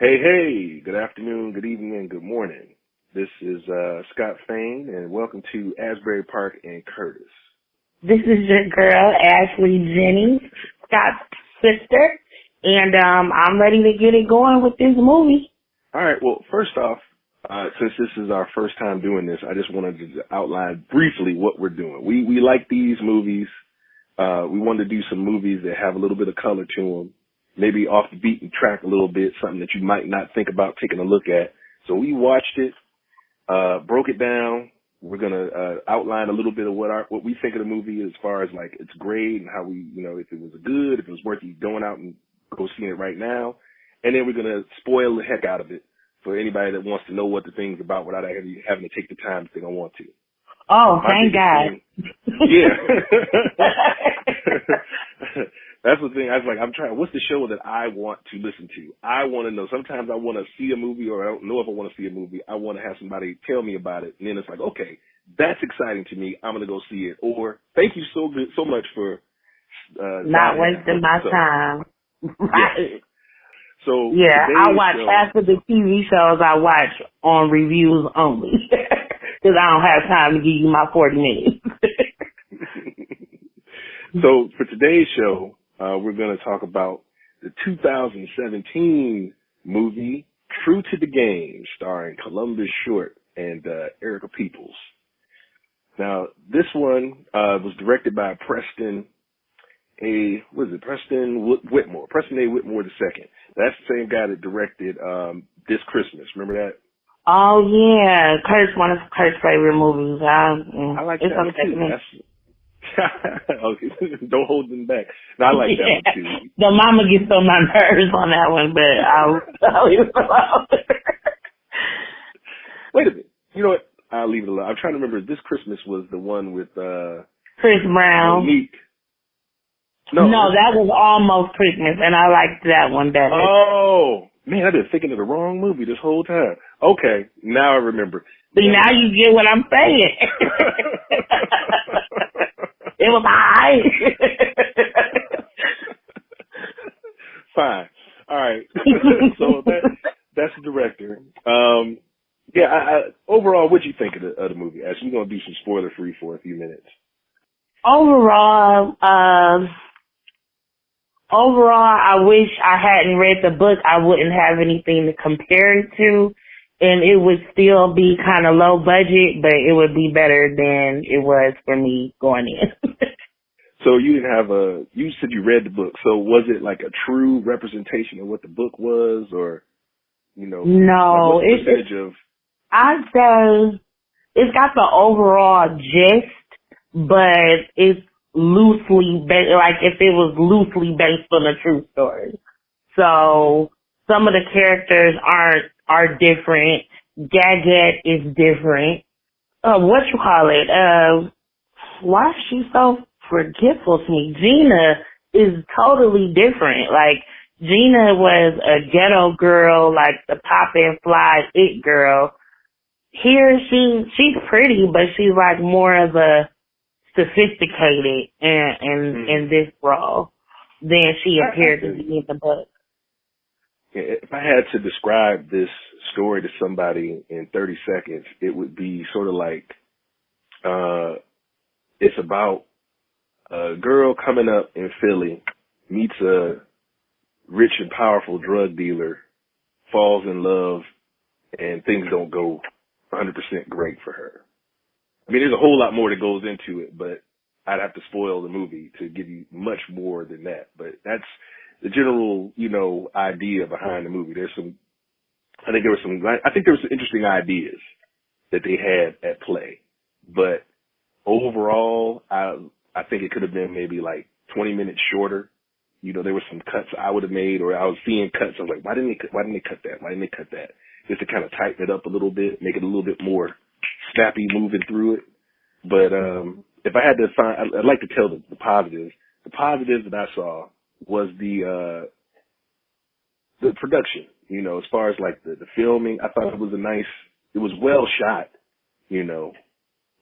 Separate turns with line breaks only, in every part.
Hey, good afternoon, good evening, and good morning. This is Scott Fain, and welcome to Asbury Park and Curtis.
This is your girl, Ashley Jennings, Scott's sister, and I'm ready to get it going with this movie.
All right, well, first off, since this is our first time doing this, I just wanted to outline briefly what we're doing. We like these movies. We wanted to do some movies that have a little bit of color to them, maybe off the beaten track a little bit, something that you might not think about taking a look at. So we watched it, broke it down. We're going to outline a little bit of what we think of the movie as far as like its grade and how we, if it was good, if it was worth you going out and go seeing it right now. And then we're going to spoil the heck out of it for anybody that wants to know what the thing's about without having to take the time if they don't want to.
Oh, thank God.
Yeah. That's the thing. I was like, what's the show that I want to listen to? I want to know. Sometimes I want to see a movie, or I don't know if I want to see a movie. I want to have somebody tell me about it. And then it's like, okay, that's exciting to me. I'm going to go see it. Or thank you so much for
not wasting my time. Right.
Yeah. So
yeah, I watch half of the TV shows I watch on reviews only because I don't have time to give you my 40 minutes.
So for today's show, we're going to talk about the 2017 movie True to the Game, starring Columbus Short and Erica Peeples. Now, this one was directed by Preston Whitmore. Preston A. Whitmore II. That's the same guy that directed This Christmas. Remember that?
Oh, yeah. One of Kurt's favorite movies.
I like that one, too. Okay, don't hold them back. No, I like that one, too.
The mama gets on my nerves on that one, but I'll leave it alone.
Wait a minute. You know what? I'll leave it alone. I'm trying to remember. This Christmas was the one with
Chris Brown.
Monique.
No, that was Almost Christmas, and I liked that one better.
Oh, man, I've been thinking of the wrong movie this whole time. Okay, now I remember.
See, now you get what I'm saying. It was high.
Fine. All right. So that's the director. Overall, what'd you think of the movie? As we're going to do some spoiler-free for a few minutes.
Overall, I wish I hadn't read the book. I wouldn't have anything to compare it to, and it would still be kind of low budget, but it would be better than it was for me going in.
So you said you read the book. So was it like a true representation of what the book was, or,
No,
like what's the percentage of?
I'd say it's got the overall gist, but it's loosely based, like if it was loosely based on a true story. So some of the characters are different. Gaget is different. Why is she so forgetful to me? Gina is totally different. Like, Gina was a ghetto girl, like the pop and fly it girl. Here she's pretty, but she's like more of a sophisticated in this role than she appeared to be in the book.
If I had to describe this story to somebody in 30 seconds, it would be sort of like it's about a girl coming up in Philly, meets a rich and powerful drug dealer, falls in love, and things don't go 100% great for her. I mean, there's a whole lot more that goes into it, but I'd have to spoil the movie to give you much more than that. But that's the general, idea behind the movie. I think there were some interesting ideas that they had at play. But overall, I think it could have been maybe like 20 minutes shorter. There were some cuts I would have made, or I was seeing cuts. I was like, why didn't they cut that? Why didn't they cut that? Just to kind of tighten it up a little bit, make it a little bit more snappy moving through it. But if I had to I'd like to tell the positives. The positives that I saw was the production. As far as like the filming, I thought it was well shot.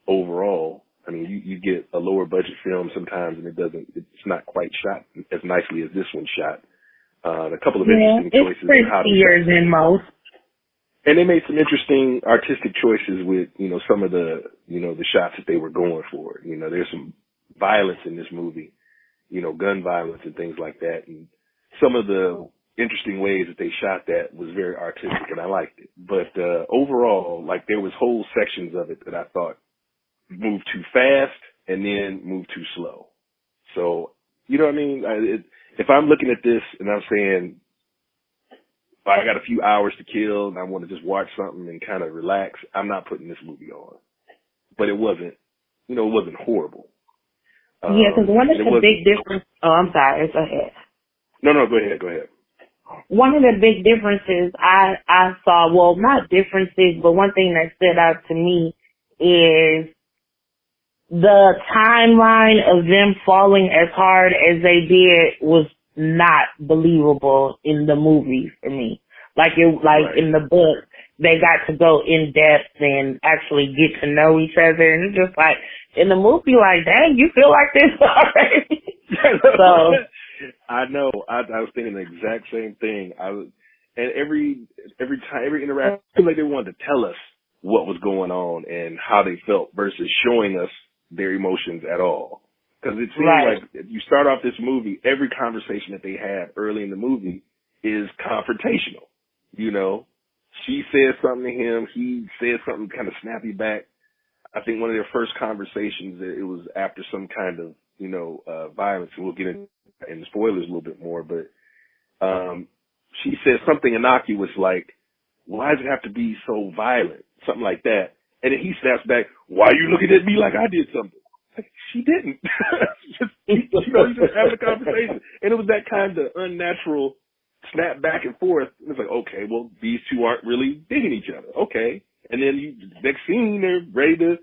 Overall, I mean, you get a lower budget film sometimes, and it's not quite shot as nicely as this one shot. A couple of interesting choices
in how they shot than most.
And they made some interesting artistic choices with, some of the, the shots that they were going for. There's some violence in this movie, gun violence and things like that. And some of the interesting ways that they shot that was very artistic, and I liked it. But overall, like, there was whole sections of it that I thought moved too fast and then moved too slow. So, you know what I mean? If I'm looking at this and I'm saying, I got a few hours to kill and I want to just watch something and kind of relax, I'm not putting this movie on. But it wasn't, it wasn't horrible.
Yeah, because one of the big difference. Oh, I'm sorry. Go ahead.
No, go ahead.
One of the big differences I saw, well, not differences, but one thing that stood out to me is the timeline of them falling as hard as they did was not believable in the movie for me. Right. In the book, they got to go in depth and actually get to know each other. And it's just like, in the movie, like, dang, you feel like this already? So.
I know. I was thinking the exact same thing. And every interaction, I feel like they wanted to tell us what was going on and how they felt versus showing us their emotions at all. Because it seems like if you start off this movie, every conversation that they had early in the movie is confrontational. She says something to him, he says something kind of snappy back. I think one of their first conversations, it was after some kind of, violence, and we'll get into the spoilers a little bit more, but she says something innocuous like, why does it have to be so violent? Something like that. And then he snaps back, why are you looking at me like I did something? Like, she didn't. He's just having a conversation. And it was that kind of unnatural snap back and forth. It was like, okay, well, these two aren't really digging each other. Okay. And then next scene, they're ready to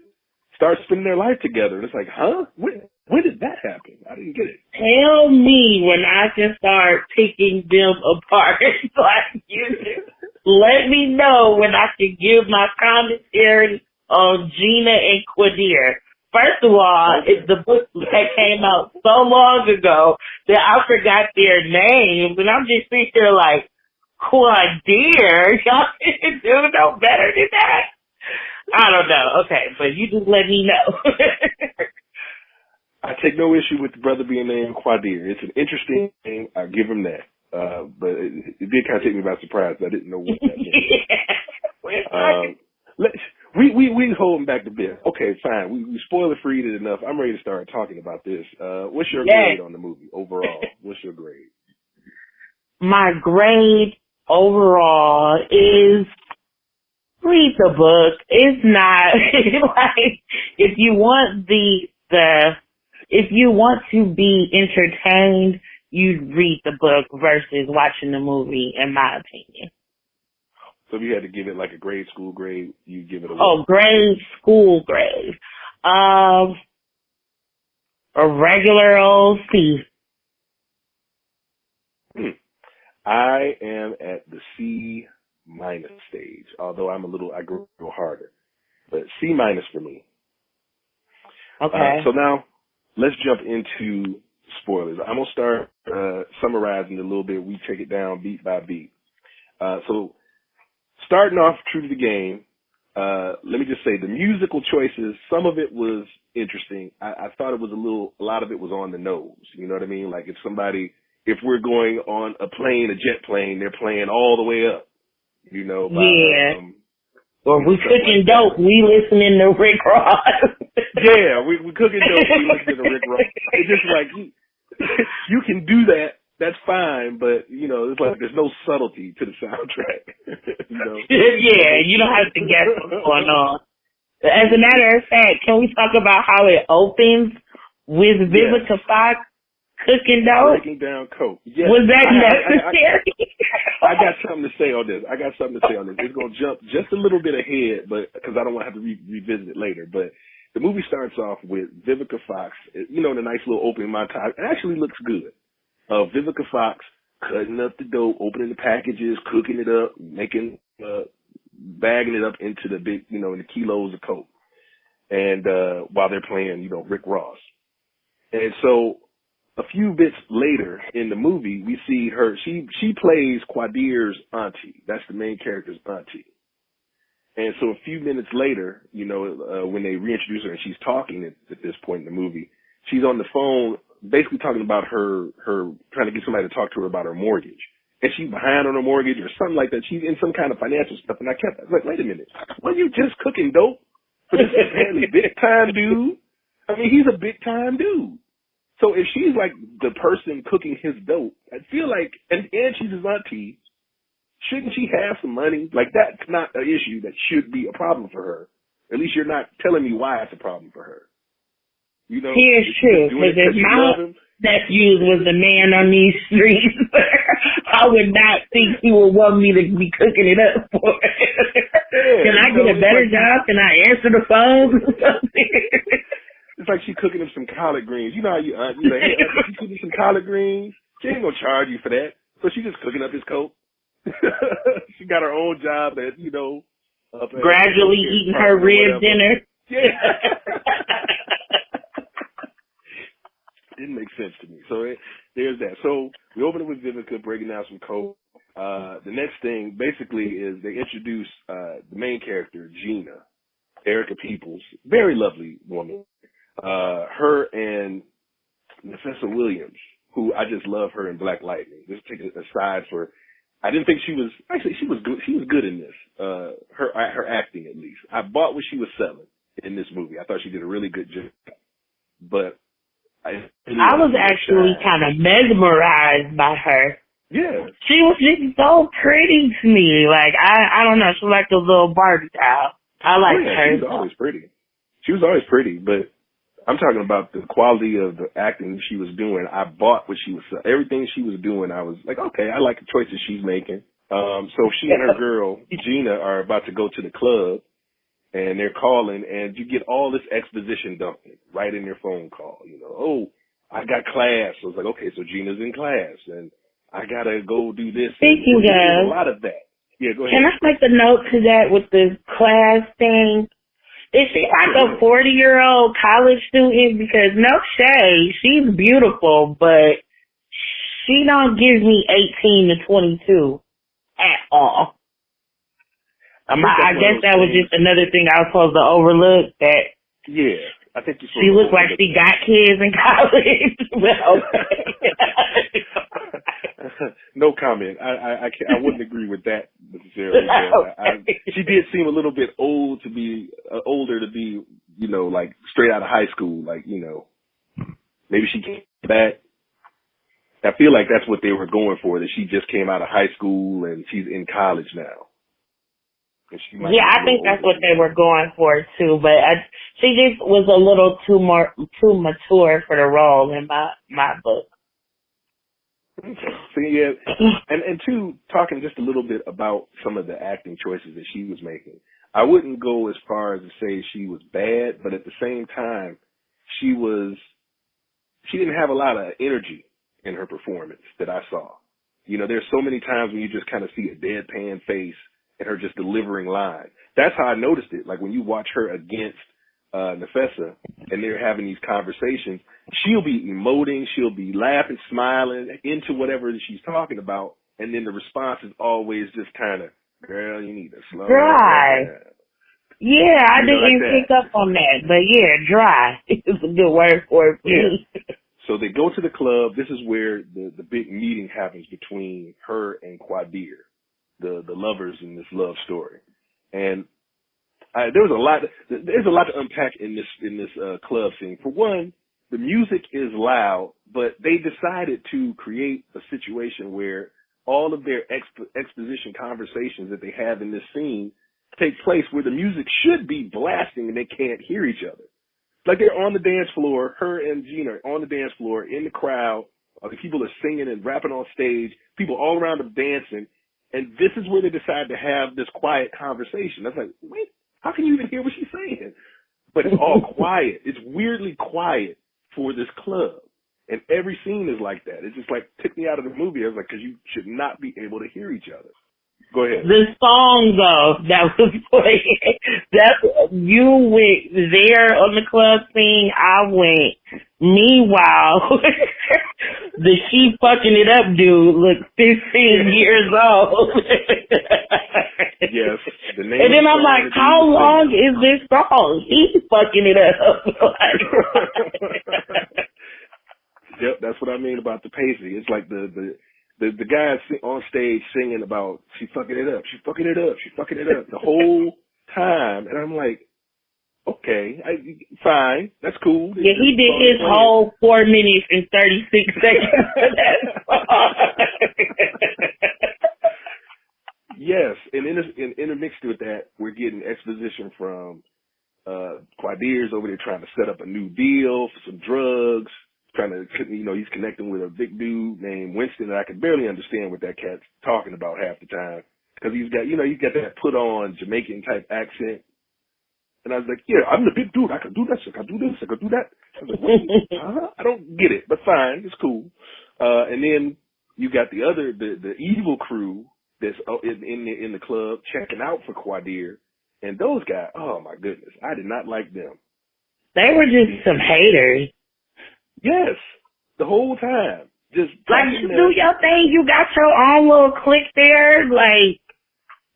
start spending their life together. And it's like, huh? When did that happen? I didn't get it.
Tell me when I can start picking them apart. Like, let me know when I can give my commentary on Gina and Quadir. First of all, it's the book that came out so long ago that I forgot their names, and I'm just sitting here like, Quadir? Y'all didn't do no better than that? I don't know. Okay, but you just let me know.
I take no issue with the brother being named Quadir. It's an interesting name. I give him that. But it did kind of take me by surprise. I didn't know what that meant. We holding back the bit. Okay, fine. We spoiler freed it enough. I'm ready to start talking about this. What's your grade on the movie overall? What's your grade?
My grade overall is read the book. It's not like if you want if you want to be entertained, you read the book versus watching the movie, in my opinion.
So if you had to give it like a grade school grade, you give it a what?
Oh, grade school grade. A regular old C.
I am at the C- stage, although I go harder. But C- for me.
Okay.
So now let's jump into spoilers. I'm going to start summarizing a little bit. We take it down beat by beat. So starting off true to the game, let me just say the musical choices, some of it was interesting. I thought it was a lot of it was on the nose. You know what I mean? Like if we're going on a plane, a jet plane, they're playing all the way up,
or we cooking dope, we listening to Rick Ross.
Yeah, we cooking dope, we listening to Rick Ross. It's just like, you can do that, that's fine, but, it's like there's no subtlety to the soundtrack.
Yeah, you don't have to guess what's going on. As a matter of fact, can we talk about how it opens with Vivica Fox cooking dope?
Breaking down coke. Yes.
Was that necessary?
I got something to say on this. It's going to jump just a little bit ahead, but because I don't want to have to revisit it later. But the movie starts off with Vivica Fox, in a nice little opening montage. It actually looks good. Vivica Fox cutting up the dope, opening the packages, cooking it up, bagging it up into the big, in the kilos of coke. And while they're playing, Rick Ross. And so a few bits later in the movie, we see her. She plays Quadir's auntie. That's the main character's auntie. And so a few minutes later, when they reintroduce her and she's talking at this point in the movie, she's on the phone basically talking about her trying to get somebody to talk to her about her mortgage. And she's behind on her mortgage or something like that. She's in some kind of financial stuff. And I was like, wait a minute. Were you just cooking dope for this apparently big time dude? I mean, he's a big time dude. So if she's like the person cooking his dope, I feel like, and she's his auntie, shouldn't she have some money? Like, that's not an issue that should be a problem for her. At least you're not telling me why it's a problem for her.
Here's true, because if my nephew was the man on these streets, I would not think he would want me to be cooking it up for him. Yeah, can I get a better job? Can I answer the phone?
It's like she's cooking him some collard greens. You know how you like, hey, she's cooking some collard greens. She ain't gonna charge you for that. So she's just cooking up his coat. She got her own job at,
gradually eating her rib dinner.
Yeah. Didn't make sense to me. So there's that. So we open it with Vivica breaking down some code. The next thing basically is they introduce the main character, Gina, Erica Peeples, very lovely woman. Her and Nafessa Williams, who I just love her in Black Lightning. Just take it aside for, I didn't think she was good. She was good in this. Her acting, at least. I bought what she was selling in this movie. I thought she did a really good job. But I
was actually kind of mesmerized by her.
Yeah.
She was just so pretty to me. Like, I don't know. She was like a little Barbie doll. I liked her.
She was always pretty. She was always pretty, but I'm talking about the quality of the acting she was doing. I bought what she was, everything she was doing. I was like, okay, I like the choices she's making. So she and her girl, Gina, are about to go to the club, and they're calling, and you get all this exposition dumping right in your phone call. Oh, I got class. So I was like, okay, so Gina's in class, and I got to go do this.
Speaking of,
a lot of that. Yeah, go ahead.
Can I make a note to that with the class thing? Is she like a 40-year-old college student? Because no shade, she's beautiful, but she don't give me 18 to 22 at all. I guess that was just another thing I was supposed to overlook. That
yeah, I think
she looked like she got kids in college.
No comment. I wouldn't agree with that necessarily. She did seem a little bit older to be, like straight out of high school. Like, maybe she came back. I feel like that's what they were going for, that she just came out of high school and she's in college now.
Yeah, I think that's what they were going for too, but she just was a little too mature for the role in my book.
So yeah, and two, talking just a little bit about some of the acting choices that she was making. I wouldn't go as far as to say she was bad, but at the same time, she didn't have a lot of energy in her performance that I saw. There's so many times when you just kind of see a deadpan face and her just delivering lines. That's how I noticed it. Like when you watch her against Nafessa and they're having these conversations, she'll be emoting, she'll be laughing, smiling into whatever she's talking about, and then the response is always just kind of, girl, you need to slow
dry.
down.
Yeah, I didn't pick up on that, but yeah, dry is a good word for it.
Yeah. So they go to the club. This is where the big meeting happens between her and Quadir, the lovers in this love story. And there's a lot to unpack in this club scene. For one, the music is loud, but they decided to create a situation where all of their exposition conversations that they have in this scene take place where the music should be blasting and they can't hear each other. Like they're on the dance floor, her and Gina are on the dance floor in the crowd. The people are singing and rapping on stage, people all around them dancing, and this is where they decide to have this quiet conversation. I was like, wait, how can you even hear what she's saying? But it's all quiet. It's weirdly quiet for this club. And every scene is like that. It just like took me out of the movie. I was like, because you should not be able to hear each other. Go ahead.
The song though that was playing, you went there on the club scene. I went. Meanwhile, the she fucking it up dude looked 15 years old.
Yes. The name
and then I'm like, how long is this song? He's fucking it up.
Yep, that's what I mean about the pacing. It's like the guy on stage singing about she fucking it up, she fucking it up, she fucking it up the whole time, and I'm like, okay, fine, that's cool.
Yeah, he did his whole 4 minutes and 36 seconds for that song.
Yes, and intermixed with that, we're getting exposition from Quadir's over there trying to set up a new deal for some drugs. Trying to, he's connecting with a big dude named Winston, and I can barely understand what that cat's talking about half the time. Because he's got that put on Jamaican type accent. And I was like, yeah, I'm the big dude. I can do this. I can do this. I can do that. I was like, wait, I don't get it, but fine. It's cool. And then you got the evil crew that's in the club checking out for Quadir. And those guys, oh my goodness, I did not like them.
They were just some haters.
Yes, the whole time. Just
like, you do your thing. You got your own little clique there. Like,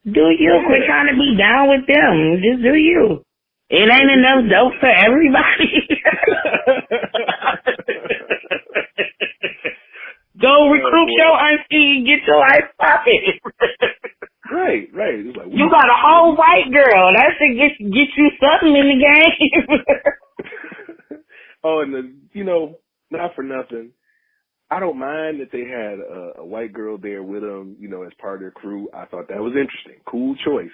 do you? Yeah. Quit trying to be down with them. Just do you. It ain't enough dope for everybody. Go recruit your auntie and get your life popping.
Right. It's like,
you got a whole white girl. That should get you something in the game.
Oh, and not for nothing, I don't mind that they had a white girl there with them, as part of their crew. I thought that was interesting. Cool choice.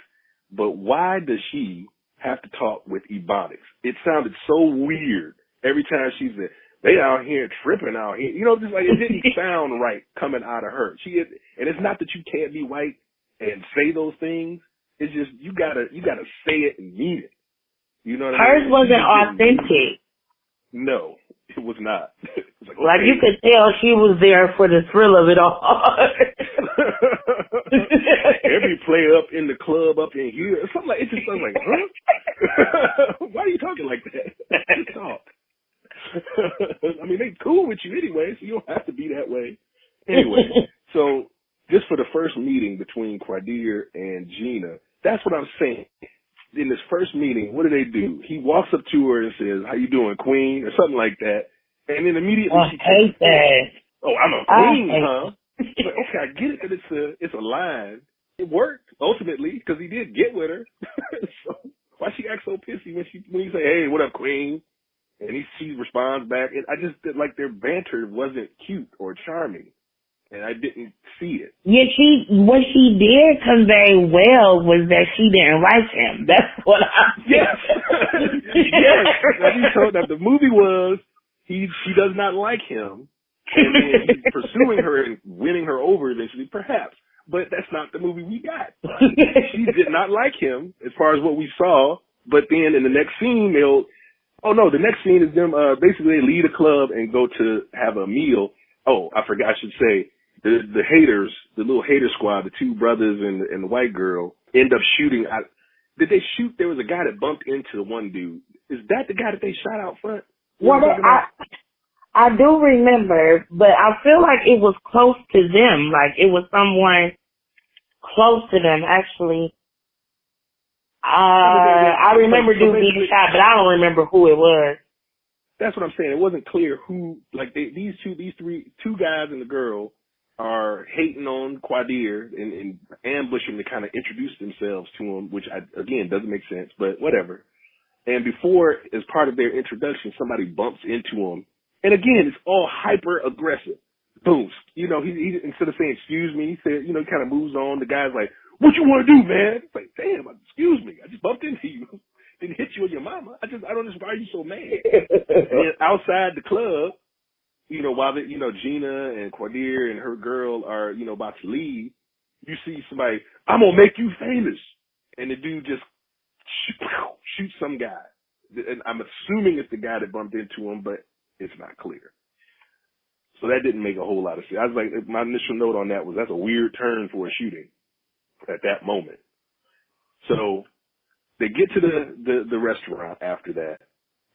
But why does she have to talk with Ebonics? It sounded so weird every time she said, they out here tripping out here. Just like it didn't sound right coming out of her. And it's not that you can't be white and say those things. It's just you gotta say it and mean it. You know what I mean?
Hers wasn't authentic.
No, it was not. It was like,
okay. You could tell she was there for the thrill of it all.
Every player up in the club up in here, something like it just sounds like, huh? Why are you talking like that? Just talk. I mean, they cool with you anyway, so you don't have to be that way. Anyway, so just for the first meeting between Quadir and Gina, that's what I'm saying. In this first meeting, what do? He walks up to her and says, "How you doing, Queen?" or something like that. And then immediately she
hate that.
"Oh, I'm a queen, huh?" Like, okay, I get it that it's a line. It worked ultimately because he did get with her. So why she act so pissy when you say, "Hey, what up, Queen?" And she responds back. And I just did, like, their banter wasn't cute or charming. And I didn't see it.
Yeah, what she did convey well was that she didn't like him. That's what I
Yes. Yes. What he told that the movie was she does not like him, and then he's pursuing her and winning her over eventually, perhaps. But that's not the movie we got. She did not like him as far as what we saw. But then in the next scene, the next scene is them basically they leave a club and go to have a meal. Oh, I forgot I should say. The haters, the little hater squad, the two brothers and the white girl end up shooting. Did they shoot? There was a guy that bumped into the one dude. Is that the guy that they shot out front?
Well, I do remember, but I feel like it was close to them. Like it was someone close to them, actually. I remember dude being shot, but I don't remember who it was.
That's what I'm saying. It wasn't clear who, like these two guys and the girl are hating on Quadir and ambush him to kind of introduce themselves to him, which again doesn't make sense, but whatever. And before, as part of their introduction, somebody bumps into him, and again it's all hyper aggressive. Boom. He instead of saying excuse me, he said, he kind of moves on. The guy's like, "What you want to do, man?" It's like, damn, excuse me, I just bumped into you. Didn't hit you or your mama. I don't understand why are you so mad. And outside the club, while Gina and Quadir and her girl are, about to leave, you see somebody, "I'm going to make you famous." And the dude just shoots some guy. And I'm assuming it's the guy that bumped into him, but it's not clear. So that didn't make a whole lot of sense. I was like, my initial note on that was that's a weird turn for a shooting at that moment. So they get to the restaurant after that.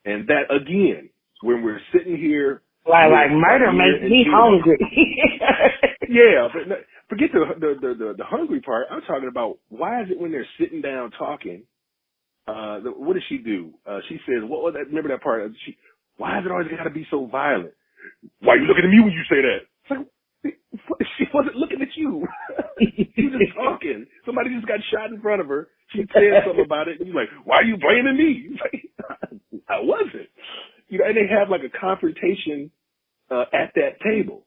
And that, again, when we're sitting here
Like murder makes me hungry.
Yeah, but forget the hungry part. I'm talking about why is it when they're sitting down talking? What does she do? She says, "What was that? Remember that part? Why is it always got to be so violent? Why are you looking at me when you say that?" It's like she wasn't looking at you. She was just talking. Somebody just got shot in front of her. She said something about it, and you're like, "Why are you blaming me?" Like, I wasn't. And they have like a confrontation at that table.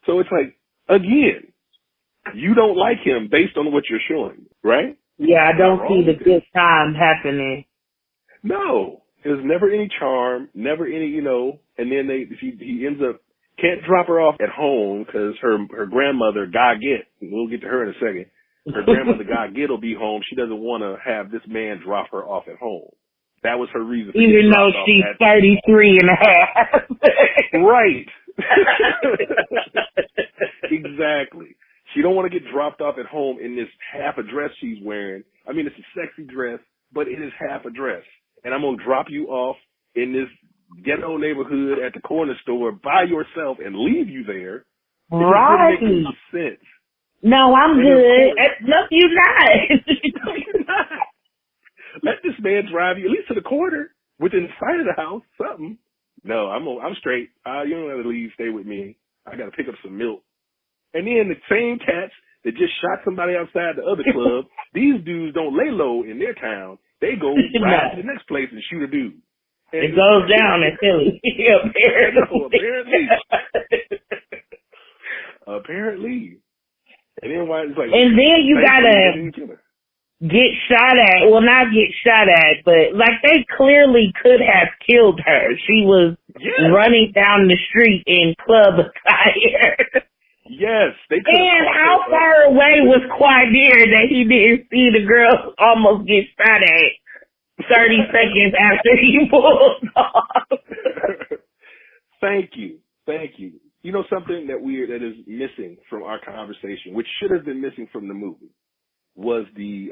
So it's like, again, you don't like him based on what you're showing, right?
Yeah, I don't see the good time happening.
No, there's never any charm, never any, and then he ends up, can't drop her off at home because her grandmother, Gaget, we'll get to her in a second, her grandmother, Gaget, will be home. She doesn't want to have this man drop her off at home. That was her reason.
Even though she's 33 and a half.
Right. Exactly. She don't want to get dropped off at home in this half a dress she's wearing. I mean, it's a sexy dress, but it is half a dress. And I'm going to drop you off in this ghetto neighborhood at the corner store by yourself and leave you there.
Right.
It doesn't make any sense.
No, I'm good. No, you're not.
No, you're not. Let this man drive you at least to the corner, within sight of the house, something. No, I'm straight. You don't have to leave. Stay with me. I got to pick up some milk. And then the same cats that just shot somebody outside the other club, these dudes don't lay low in their town. They go right to the next place and shoot a dude. And
it goes down in Philly. Apparently.
Apparently. And then why it's like,
and then you gotta get shot at. Well, not get shot at, but like they clearly could have killed her. She was running down the street in club attire.
Yes, they could.
And how far away was Quadir that he didn't see the girl almost get shot at 30 seconds after he pulled off?
Thank you. You know something that is missing from our conversation, which should have been missing from the movie, was the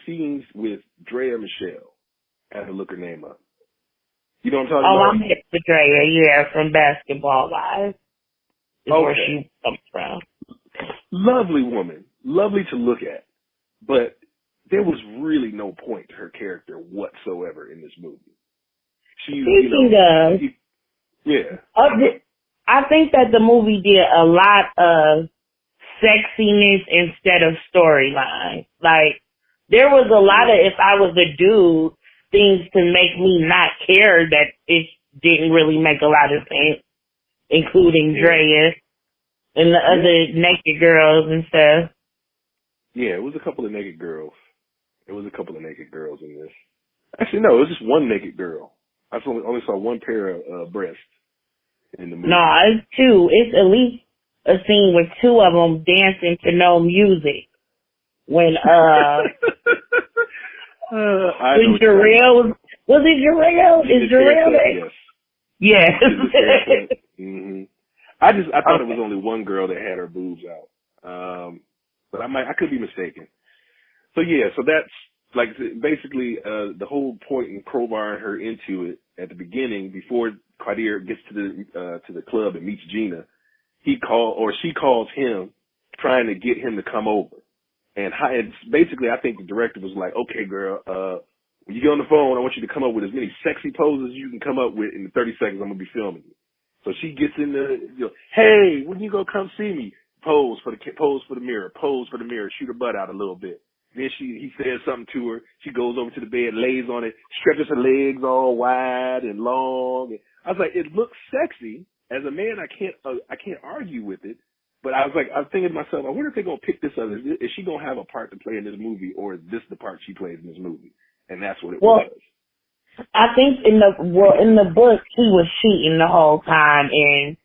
scenes with Drea Michelle. I had to look her name up. You know what I'm talking about?
Oh, I'm hip to Drea, yeah, from Basketball Wives. Where she comes from.
Lovely woman. Lovely to look at. But there was really no point to her character whatsoever in this movie. Yeah.
I think that the movie did a lot of sexiness instead of storyline. Like, there was a lot of, if I was a dude, things to make me not care that it didn't really make a lot of sense. Including Drea and the other naked girls and stuff.
Yeah, it was a couple of naked girls. In this. Actually, no, it was just one naked girl. I only saw one pair of breasts in the movie.
No, it's two. It's at least a scene with two of them dancing to no music. When, when Jarrell was it Jarrell? Is Jarrell there?
Yes.
Yes.
Mm-hmm. I thought it was only one girl that had her boobs out. But I could be mistaken. So that's like basically the whole point in crowbarring her into it at the beginning before Quadir gets to the club and meets Gina. She calls him trying to get him to come over. And basically I think the director was like, okay, girl, when you get on the phone, I want you to come up with as many sexy poses as you can come up with in the 30 seconds I'm going to be filming you. So she gets in hey, when you go come see me, pose for the mirror, shoot her butt out a little bit. Then he says something to her. She goes over to the bed, lays on it, stretches her legs all wide and long. And I was like, it looks sexy. As a man, I can't argue with it. But I was thinking to myself, I wonder if they're going to pick this up. Is she going to have a part to play in this movie, or is this the part she plays in this movie? And that's what it was.
I think in the book he was cheating the whole time, and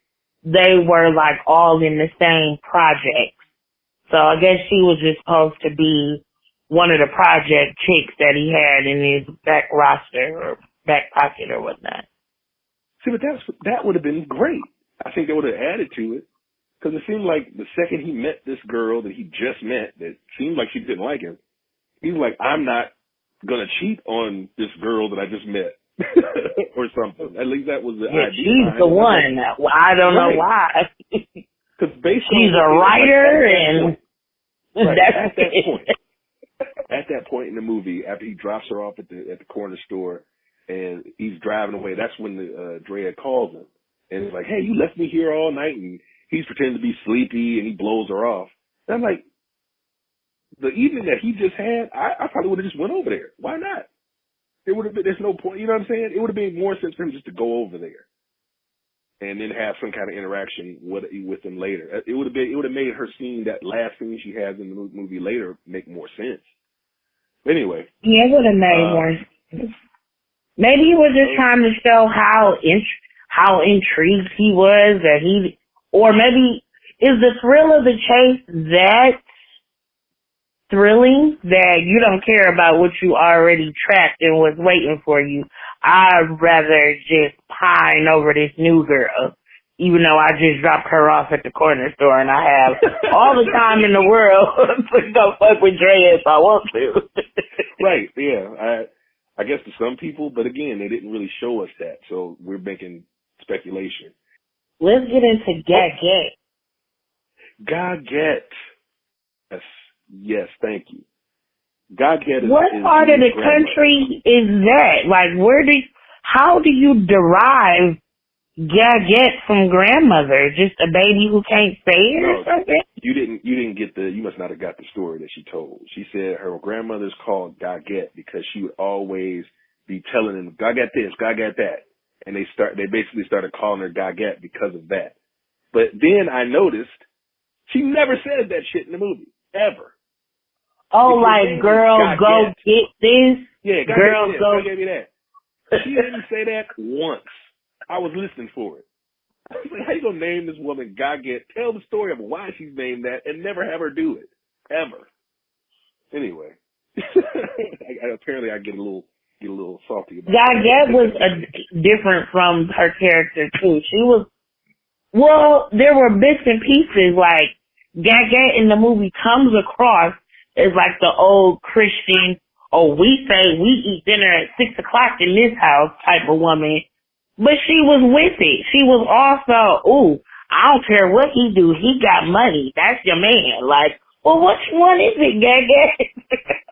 they were like all in the same project. So I guess she was just supposed to be one of the project chicks that he had in his back roster or back pocket or whatnot.
See, but that would have been great. I think they would have added to it, because it seemed like the second he met this girl that he just met, that seemed like she didn't like him, he was like, I'm not gonna cheat on this girl that I just met. or something. At least that was the idea.
She's the one. I don't know why.
Because
she's a writer, and
at that point. At that point in the movie, after he drops her off at the corner store and he's driving away, that's when the Drea calls him and it's like, "Hey, you left me here all night," and he's pretending to be sleepy and he blows her off. And I'm like, the evening that he just had, I probably would have just went over there. Why not? It would have been. There's no point. You know what I'm saying? It would have made more sense for him just to go over there and then have some kind of interaction with him later. It would have made her scene, that last scene she has in the movie later, make more sense. Anyway.
Yeah, it would have made more sense. Maybe he was just trying to show how intrigued he was, or maybe is the thrill of the chase that thrilling that you don't care about what you already tracked and was waiting for you. I'd rather just pine over this new girl, even though I just dropped her off at the corner store and I have all the time in the world to go fuck with Drea if I want to.
Right, yeah. I guess to some people, but again, they didn't really show us that, so we're making speculation.
Let's get into Gaget.
Gaget. Yes, thank you. Gaget is...
What part of the country is that? Like, how do you derive Gaget from grandmother? Just a baby who can't say it or something?
You didn't get you must not have got the story that she told. She said her grandmother's called Gaget because she would always be telling them, Gaget this, Gaget that. And they basically started calling her Gaget because of that. But then I noticed she never said that shit in the movie. Ever.
Oh, like, girl, go get this.
Yeah,
girl, go
get me that. She didn't say that once. I was listening for it. I was like, how you gonna name this woman Gaget? Tell the story of why she's named that and never have her do it. Ever. Anyway. Apparently I get a little salty about
Gaget was different from her character too. There were bits and pieces, like Gaget in the movie comes across as like the old Christian, we say we eat dinner at 6 o'clock in this house type of woman. But she was with it. She was also, I don't care what he do. He got money. That's your man. Like, well, which one is it, Gaget?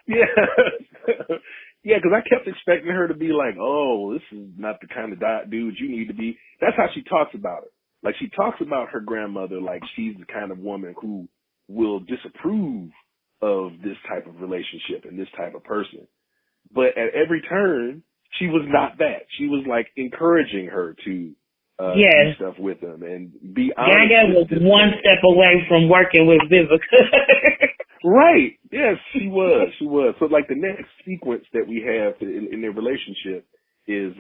Yeah. Yeah, because I kept expecting her to be like, this is not the kind of dude you need to be. That's how she talks about it. Like, she talks about her grandmother like she's the kind of woman who will disapprove of this type of relationship and this type of person. But at every turn, she was not that. She was like encouraging her to do stuff with him and be honest.
Gaget was one step away from working with Vivica.
Right. Yes, she was. She was. So like the next sequence that we have in their relationship is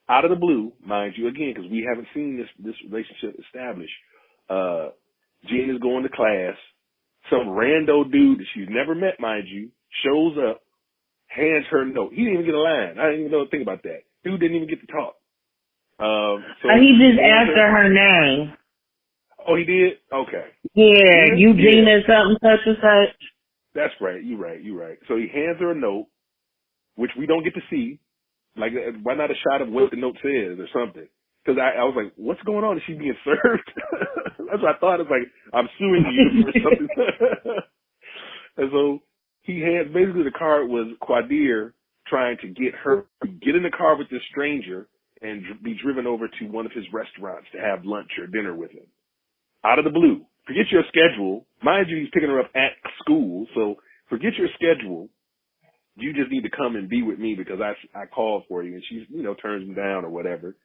out of the blue, mind you, again, because we haven't seen this relationship established. Gina's going to class. Some rando dude that she's never met, mind you, shows up, hands her a note. He didn't even get a line. I didn't even know a thing about that. Dude didn't even get to talk. So
he just answered her name.
Oh, he did? Okay.
Yeah, Eugenia something such and such.
That's right. You're right. So he hands her a note, which we don't get to see. Like, why not a shot of what the note says or something? Because I was like, what's going on? Is she being served? That's what I thought. It's like, I'm suing you for something. And so he had, basically the card was Quadir trying to get her to get in the car with this stranger and be driven over to one of his restaurants to have lunch or dinner with him. Out of the blue. Forget your schedule. Mind you, he's picking her up at school. So forget your schedule. You just need to come and be with me because I called for you. And she, turns him down or whatever.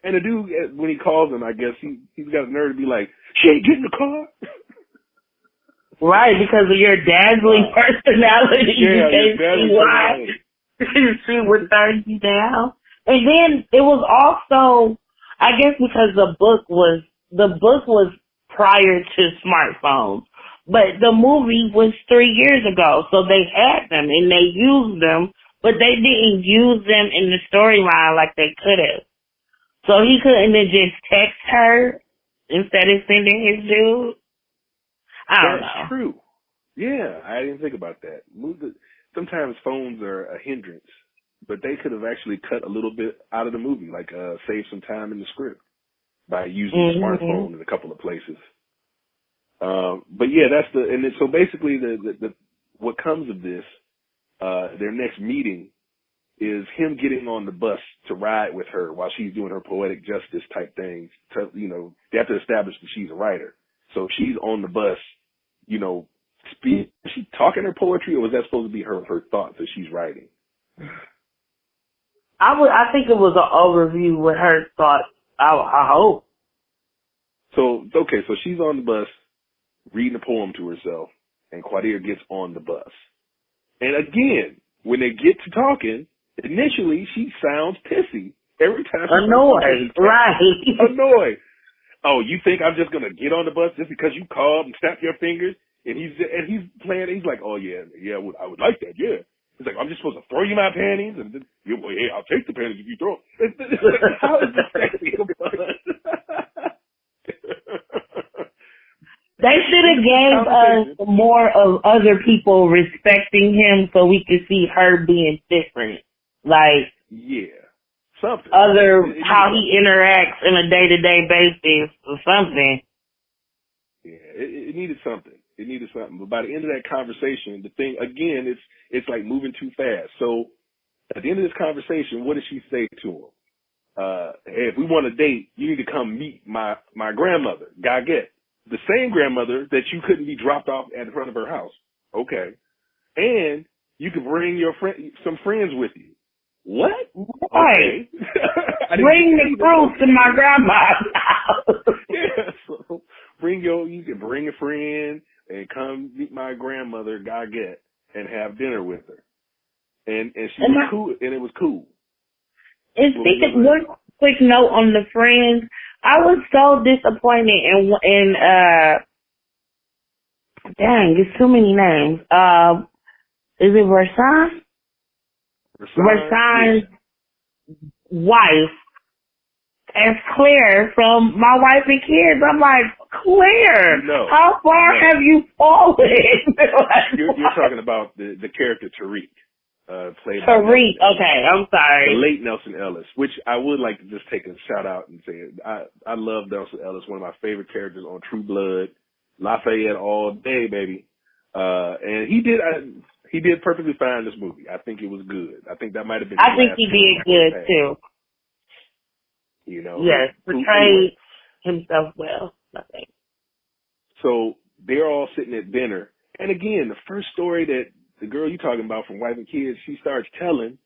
And the dude, when he calls him, I guess he's got a nerve to be like, she ain't getting the car.
Right, because of your dazzling personality.
Yeah,
you can't see why she would turn you down. And then it was also, I guess because the book was prior to smartphones. But the movie was 3 years ago, so they had them and they used them, but they didn't use them in the storyline like they could have. So he couldn't have just text her instead of sending his dude. I don't know.
That's true. Yeah, I didn't think about that. Sometimes phones are a hindrance but they could have actually cut a little bit out of the movie, like save some time in the script by using the smartphone in a couple of places. But yeah, so basically the what comes of this, their next meeting is him getting on the bus to ride with her while she's doing her poetic justice type things. They have to establish that she's a writer. So she's on the bus, is she talking her poetry, or was that supposed to be her thoughts that she's writing?
I think it was an overview with her thoughts. I hope.
So she's on the bus reading a poem to herself, and Quadir gets on the bus. And again, when they get to talking, initially she sounds pissy. Every time
annoyed, right?
Annoyed. Oh, you think I'm just gonna get on the bus just because you called and snapped your fingers? And he's playing. He's like, oh yeah, I would like that, yeah. He's like, I'm just supposed to throw you my panties, and then hey, I'll take the panties if you throw them. How is this sexy?
They should have gave us more of other people respecting him so we could see her being different. Like,
yeah, something.
How he interacts in a day-to-day basis or something.
Yeah, it needed something. It needed something. But by the end of that conversation, the thing, again, it's like moving too fast. So at the end of this conversation, what does she say to him? Hey, if we want to date, you need to come meet my grandmother, Gaget. The same grandmother that you couldn't be dropped off at the front of her house. Okay. And you can bring some friends with you. What?
Right.
Okay.
Bring the fruits to my grandma's house.
Yeah, so you can bring a friend and come meet my grandmother, Gaget, and have dinner with her. And she was cool, and it was cool.
And speaking, one quick note on the friends, I was so disappointed in dang, it's too many names. Is it Versailles? Versailles' wife as Claire from My Wife and Kids. I'm like, Claire, how far have you fallen?
You're talking about the character Tariq. Played by
Tariq, okay, I'm sorry.
The late Nelson Ellis, which I would like to just take a shout out and say, I love Nelson Ellis, one of my favorite characters on True Blood, Lafayette all day, baby. And he did perfectly fine in this movie. I think it was good. I think that might have been.
I think he did good too. Yes, portrayed himself well, I think.
So they're all sitting at dinner, and again, the first story that the girl you talking about from Wife and Kids, she starts telling,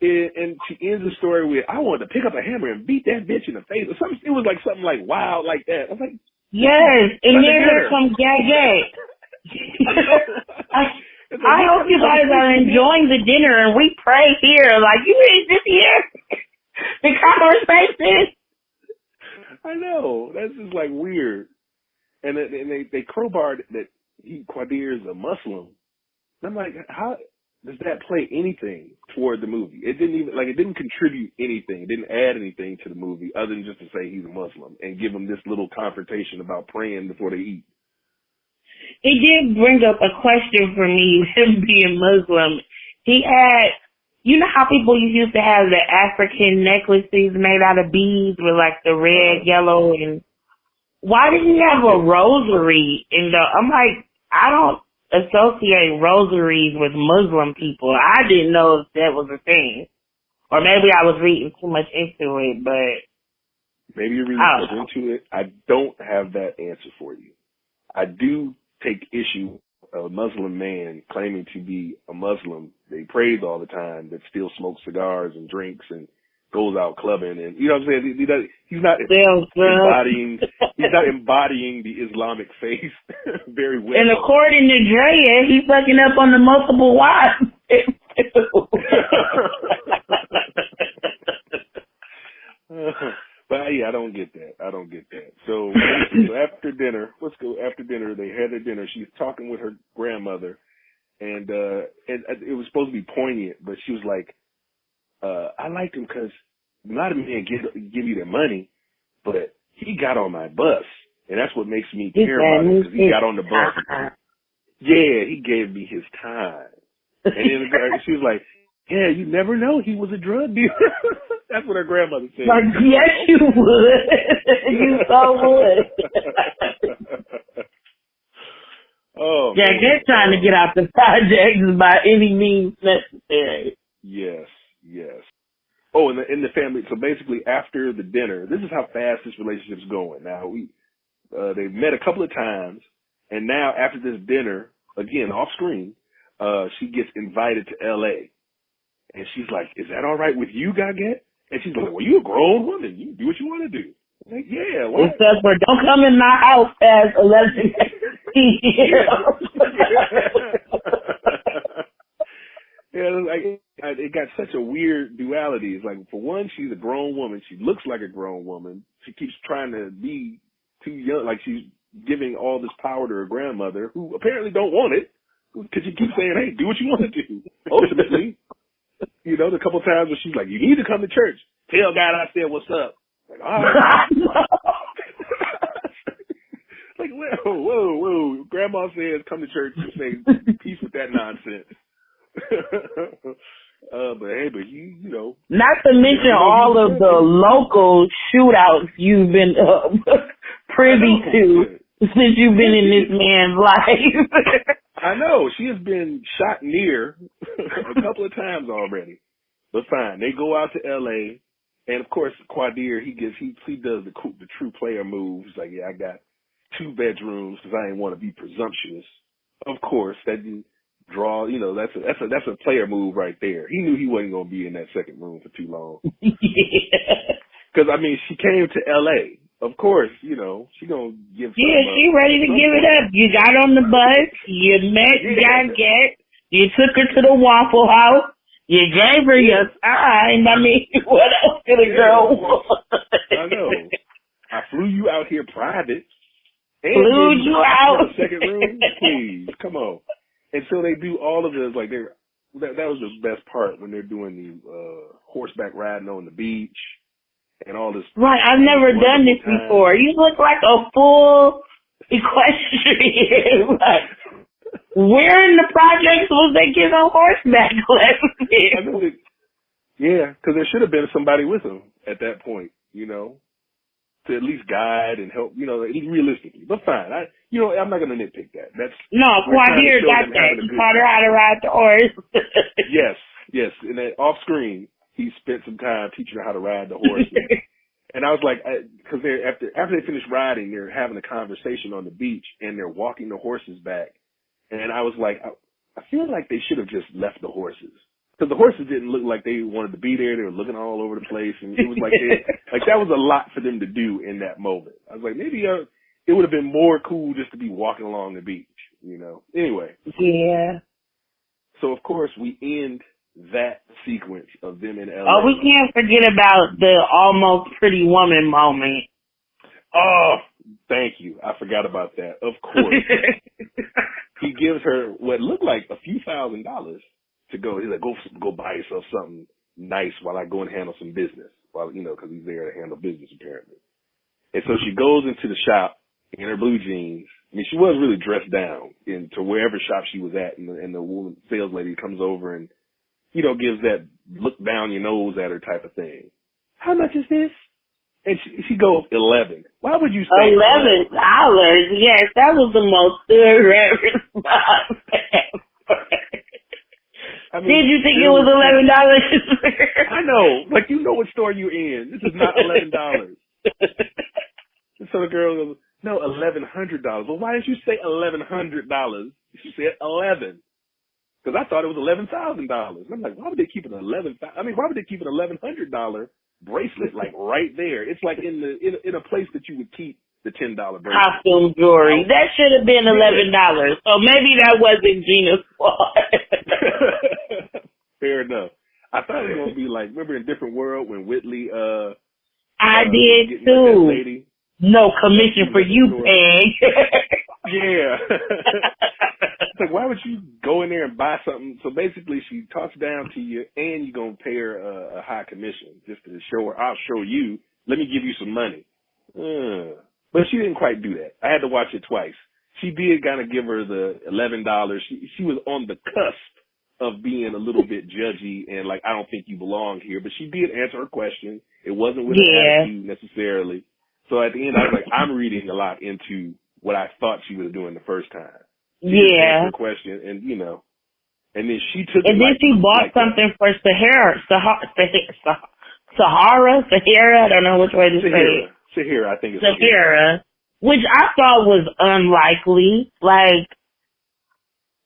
and she ends the story with, I wanted to pick up a hammer and beat that bitch in the face, or something. It was like something like wild like that. I was like,
yes, and then there's some gag. I hope you guys are enjoying the dinner and we pray here. Like, you ain't just here. The conversation.
I know. That's just like weird. And they crowbarred that Quadir is a Muslim. And I'm like, how does that play anything toward the movie? It didn't contribute anything. It didn't add anything to the movie other than just to say he's a Muslim and give him this little confrontation about praying before they eat.
It did bring up a question for me, him being Muslim. He had, you know how people used to have the African necklaces made out of beads with like the red, yellow, and why did he have a rosary? I'm like, I don't associate rosaries with Muslim people. I didn't know if that was a thing. Or maybe I was reading too much into it, but
maybe you're reading too much into it. I don't have that answer for you. I do take issue a Muslim man claiming to be a Muslim. They praise all the time, that still smokes cigars and drinks and goes out clubbing, and you know what I'm saying? He's not embodying the Islamic faith very well.
And according to Drea, he's fucking up on the multiple wives.
But yeah, I don't get that. So after dinner, they had their dinner. She's talking with her grandmother, and it was supposed to be poignant, but she was like, I liked him because a lot of men give you their money, but he got on my bus, and that's what makes me care about him, because he got on the bus. Yeah, he gave me his time. And then she was like, Yeah, you never know. He was a drug dealer. That's what her grandmother said.
Like, yes, you would. You so would.
Oh,
yeah,
man.
they're trying to get out the projects by any means necessary.
Yes, yes. Oh, in the family. So basically, after the dinner, this is how fast this relationship's going. Now they've met a couple of times, and now after this dinner, again off screen, she gets invited to L.A. And she's like, "Is that all right with you, Gaget?" And she's like, "Well, you a grown woman. You do what you want to do." I'm like, yeah. Why?
Except for don't come in my house past 11
Yeah, it got such a weird duality. It's like, for one, she's a grown woman. She looks like a grown woman. She keeps trying to be too young, like she's giving all this power to her grandmother, who apparently don't want it, because she keeps saying, "Hey, do what you want to do." Ultimately, the couple times where she's like, "You need to come to church. Tell God I said what's up." Like, all right. Like, whoa. Grandma says come to church and say peace with that nonsense. but you know.
Not to mention all of the local shootouts you've been privy to since you've been in this man's life.
I know. She has been shot near a couple of times already. But fine. They go out to L.A., and of course, Quadir, he does the true player move. He's like, yeah, I got 2 bedrooms because I didn't want to be presumptuous. Of course, that you draw, that's a player move right there. He knew he wasn't going to be in that second room for too long. Because, she came to L.A. Of course, she going to give
she ready to give it up. You got on the bus, you met Gaget, you took her to the Waffle House, you gave her your time. What else could a girl want?
I know. I flew you out here private.
Flew you out.
Second room? Please, come on. And so they do all of this, like that was the best part when they're doing the horseback riding on the beach and all this.
Right, I've never done this before. You look like a full equestrian. Where in the projects was they giving horseback lessons?
Yeah, because there should have been somebody with them at that point, to at least guide and help, realistically. But fine, I'm not going to nitpick that.
Quadir got that. He taught her how to ride the horse.
Yes. And then off screen, he spent some time teaching her how to ride the horse. And I was like, because after they finish riding, they're having a conversation on the beach and they're walking the horses back. And I was like, I feel like they should have just left the horses. Because the horses didn't look like they wanted to be there. They were looking all over the place. And it was like, that was a lot for them to do in that moment. I was like, maybe it would have been more cool just to be walking along the beach, Anyway.
Yeah.
So, of course, we end that sequence of them in L.A.
Oh, we can't forget about the almost pretty woman moment.
Oh, thank you. I forgot about that. Of course. He gives her what looked like a few $1,000s to go. He's like, go buy yourself something nice while I go and handle some business. While, because he's there to handle business apparently. And so she goes into the shop in her blue jeans. She was really dressed down into wherever shop she was at. And the woman sales lady comes over and, gives that look down your nose at her type of thing. How much is this? And she goes, 11. Why would you say
$11? Yes, that was the most irreverent response ever. Did you think it was $11?
I know. Like, what store you're in. This is not $11. And so the girl goes, no, $1,100. Well, why didn't you say $1,100? She said 11. Because I thought it was $11,000. And I'm like, why would they keep an why would they keep an $1,100 bracelet like right there? It's like in a place that you would keep the $10 bracelet.
Costume jewelry. That should have been $11. So maybe that wasn't Gina's fault.
Fair enough. I thought it was gonna be like, remember in Different World when Whitley
I did too.
Lady?
No commission for you, Peg.
Yeah. It's like, why would you go in there and buy something? So basically she talks down to you and you're going to pay her a high commission just to show her, I'll show you, let me give you some money. But she didn't quite do that. I had to watch it twice. She did kind of give her the $11. She was on the cusp of being a little bit judgy and like, I don't think you belong here. But she did answer her question. It wasn't with an attitude necessarily. So at the end, I was like, I'm reading a lot into what I thought she was doing the first time. She just answered her question, and you know, and then she took.
And then she bought something for Sahara. I don't know which way to say it.
Sahara, I think it's
Sahara, which I thought was unlikely. Like,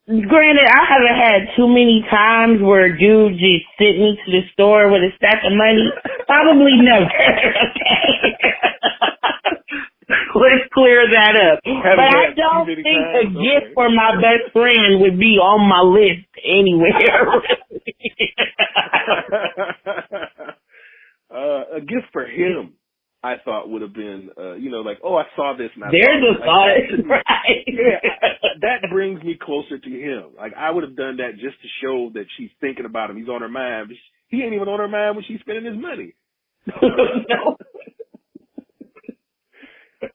granted, I haven't had too many times where a dude just sent me to the store with a stack of money. Probably never. Let's clear that up. But I don't think a gift for my best friend would be on my list anywhere.
A gift for him, I thought would have been, you know, like, oh, I saw this. And
There's a thought, right?
Yeah, that brings me closer to him. Like, I would have done that just to show that she's thinking about him. He's on her mind. But he ain't even on her mind when she's spending his money.
No.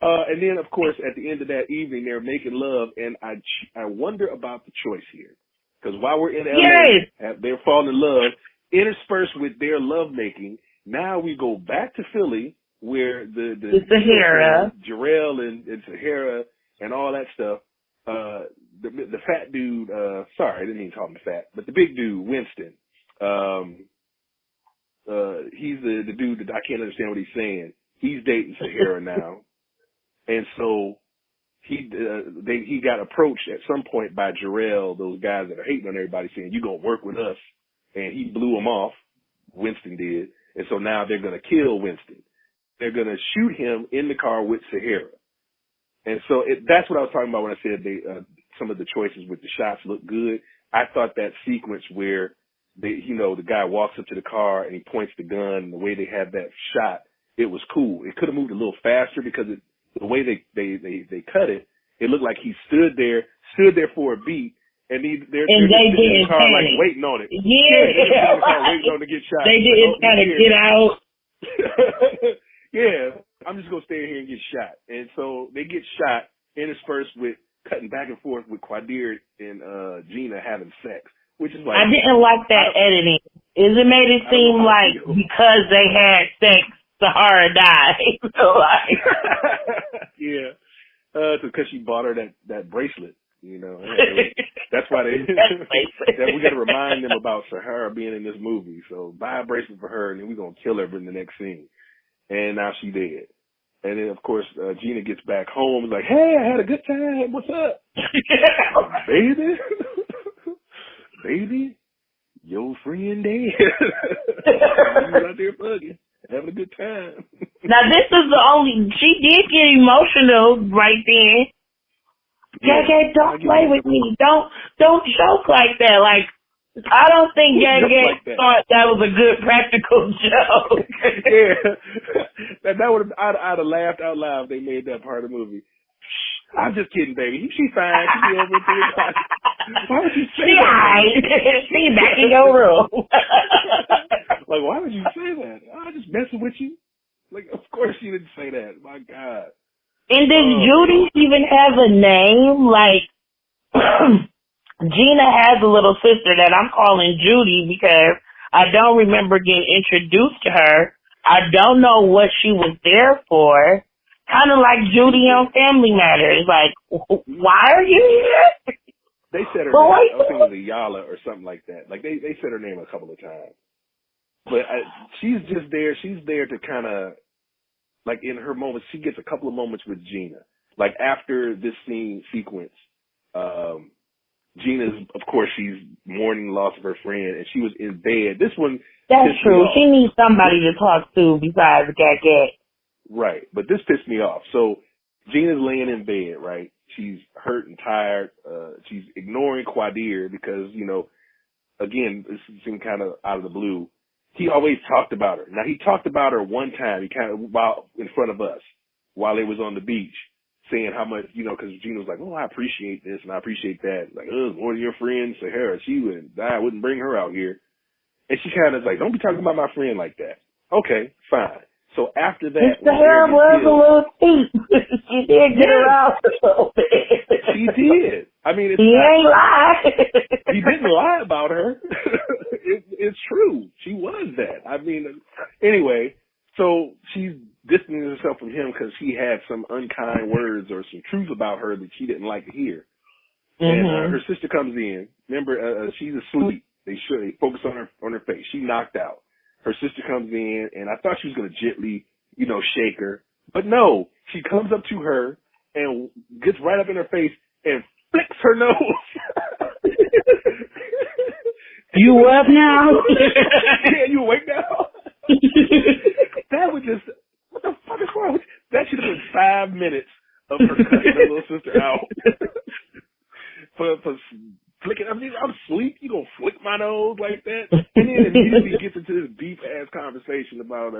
And then, of course, at the end of that evening, they're making love, and I wonder about the choice here. Because while we're in LA, they're falling in love, interspersed with their lovemaking. Now we go back to Philly, where the
Sahara,
Jarrell and Sahara and all that stuff. The fat dude, sorry, I didn't mean to call him fat, but the big dude, Winston. He's the dude that I can't understand what he's saying. He's dating Sahara now. And so he got approached at some point by Jarrell, those guys that are hating on everybody, saying, "You gonna work with us?" And he blew him off. Winston did. And so now they're gonna kill Winston. They're gonna shoot him in the car with Sahara. And so that's what I was talking about when I said some of the choices with the shots look good. I thought that sequence where the guy walks up to the car and he points the gun, and the way they had that shot, it was cool. It could have moved a little faster because the way they cut it, it looked like he stood there for a beat, and they're in the car like waiting on it.
Yeah,
waiting on it to get shot.
They didn't kind of get out.
Yeah, I'm just gonna stay here and get shot. And so they get shot, interspersed with cutting back and forth with Quadir and Gina having sex, which is like,
I didn't like that editing. It made it seem like because they had sex, Sahara died. Like,
yeah, because she bought her that bracelet. You know, that's why we got to remind them about Sahara being in this movie. So buy a bracelet for her, and then we're gonna kill her in the next scene. And now she dead. And then of course Gina gets back home and is like, "Hey, I had a good time. What's up, baby? Your friend dead. You out there bugging." Having a good time.
Now this is she did get emotional right then. Gag, don't play with me. Don't joke like that. Like, I don't think Gag thought that was a good practical joke.
Yeah. That would have, I'd have laughed out loud if they made that part of the movie. I'm just kidding, baby. She's fine. She'll be over in 3 o'clock. Why would you say that?
She's back in your room.
Like, why would you say that? I'm just messing with you. Like, of course you didn't say that. My God.
And does Judy even have a name? Like, Gina has a little sister that I'm calling Judy because I don't remember getting introduced to her. I don't know what she was there for. Kind of like Judy on Family Matters. Like, why are you here?
They said her name. I think it was Ayala or something like that. Like, they said her name a couple of times. But she's just there. She's there to kind of, like, in her moments, she gets a couple of moments with Gina. Like, after this sequence, Gina's, of course, she's mourning the loss of her friend, and she was in bed. This one...
That's true. She needs somebody to talk to besides Gag.
Right. But this pissed me off. So, Gina's laying in bed, right? She's hurt and tired. She's ignoring Quadir because, you know, again, this seemed kind of out of the blue. He always talked about her. Now, he talked about her one time. He kind of, while in front of us, while they was on the beach, saying how much, you know, because Gina was like, "Oh, I appreciate this and I appreciate that." Like, one of your friends, Sahara, she wouldn't bring her out here. And she kind of like, "Don't be talking about my friend like that." Okay, fine. So after that,
Sahara was a little steep. She did get around a little bit.
She did. I mean,
he ain't lied.
He didn't lie about her. mean, anyway, so she's distancing herself from him because he had some unkind words or some truth about her that she didn't like to hear. And her sister comes in. Remember, she's asleep. They focus on her face. She knocked out. Her sister comes in, and I thought she was going to gently, shake her. But no, she comes up to her and gets right up in her face and flicks her nose.
You up now?
Yeah, you awake now? That was just, what the fuck is wrong with you? That should have been 5 minutes of her cutting her little sister out. for flicking, I'm asleep, you gonna flick my nose like that? And then immediately gets into this deep-ass conversation about,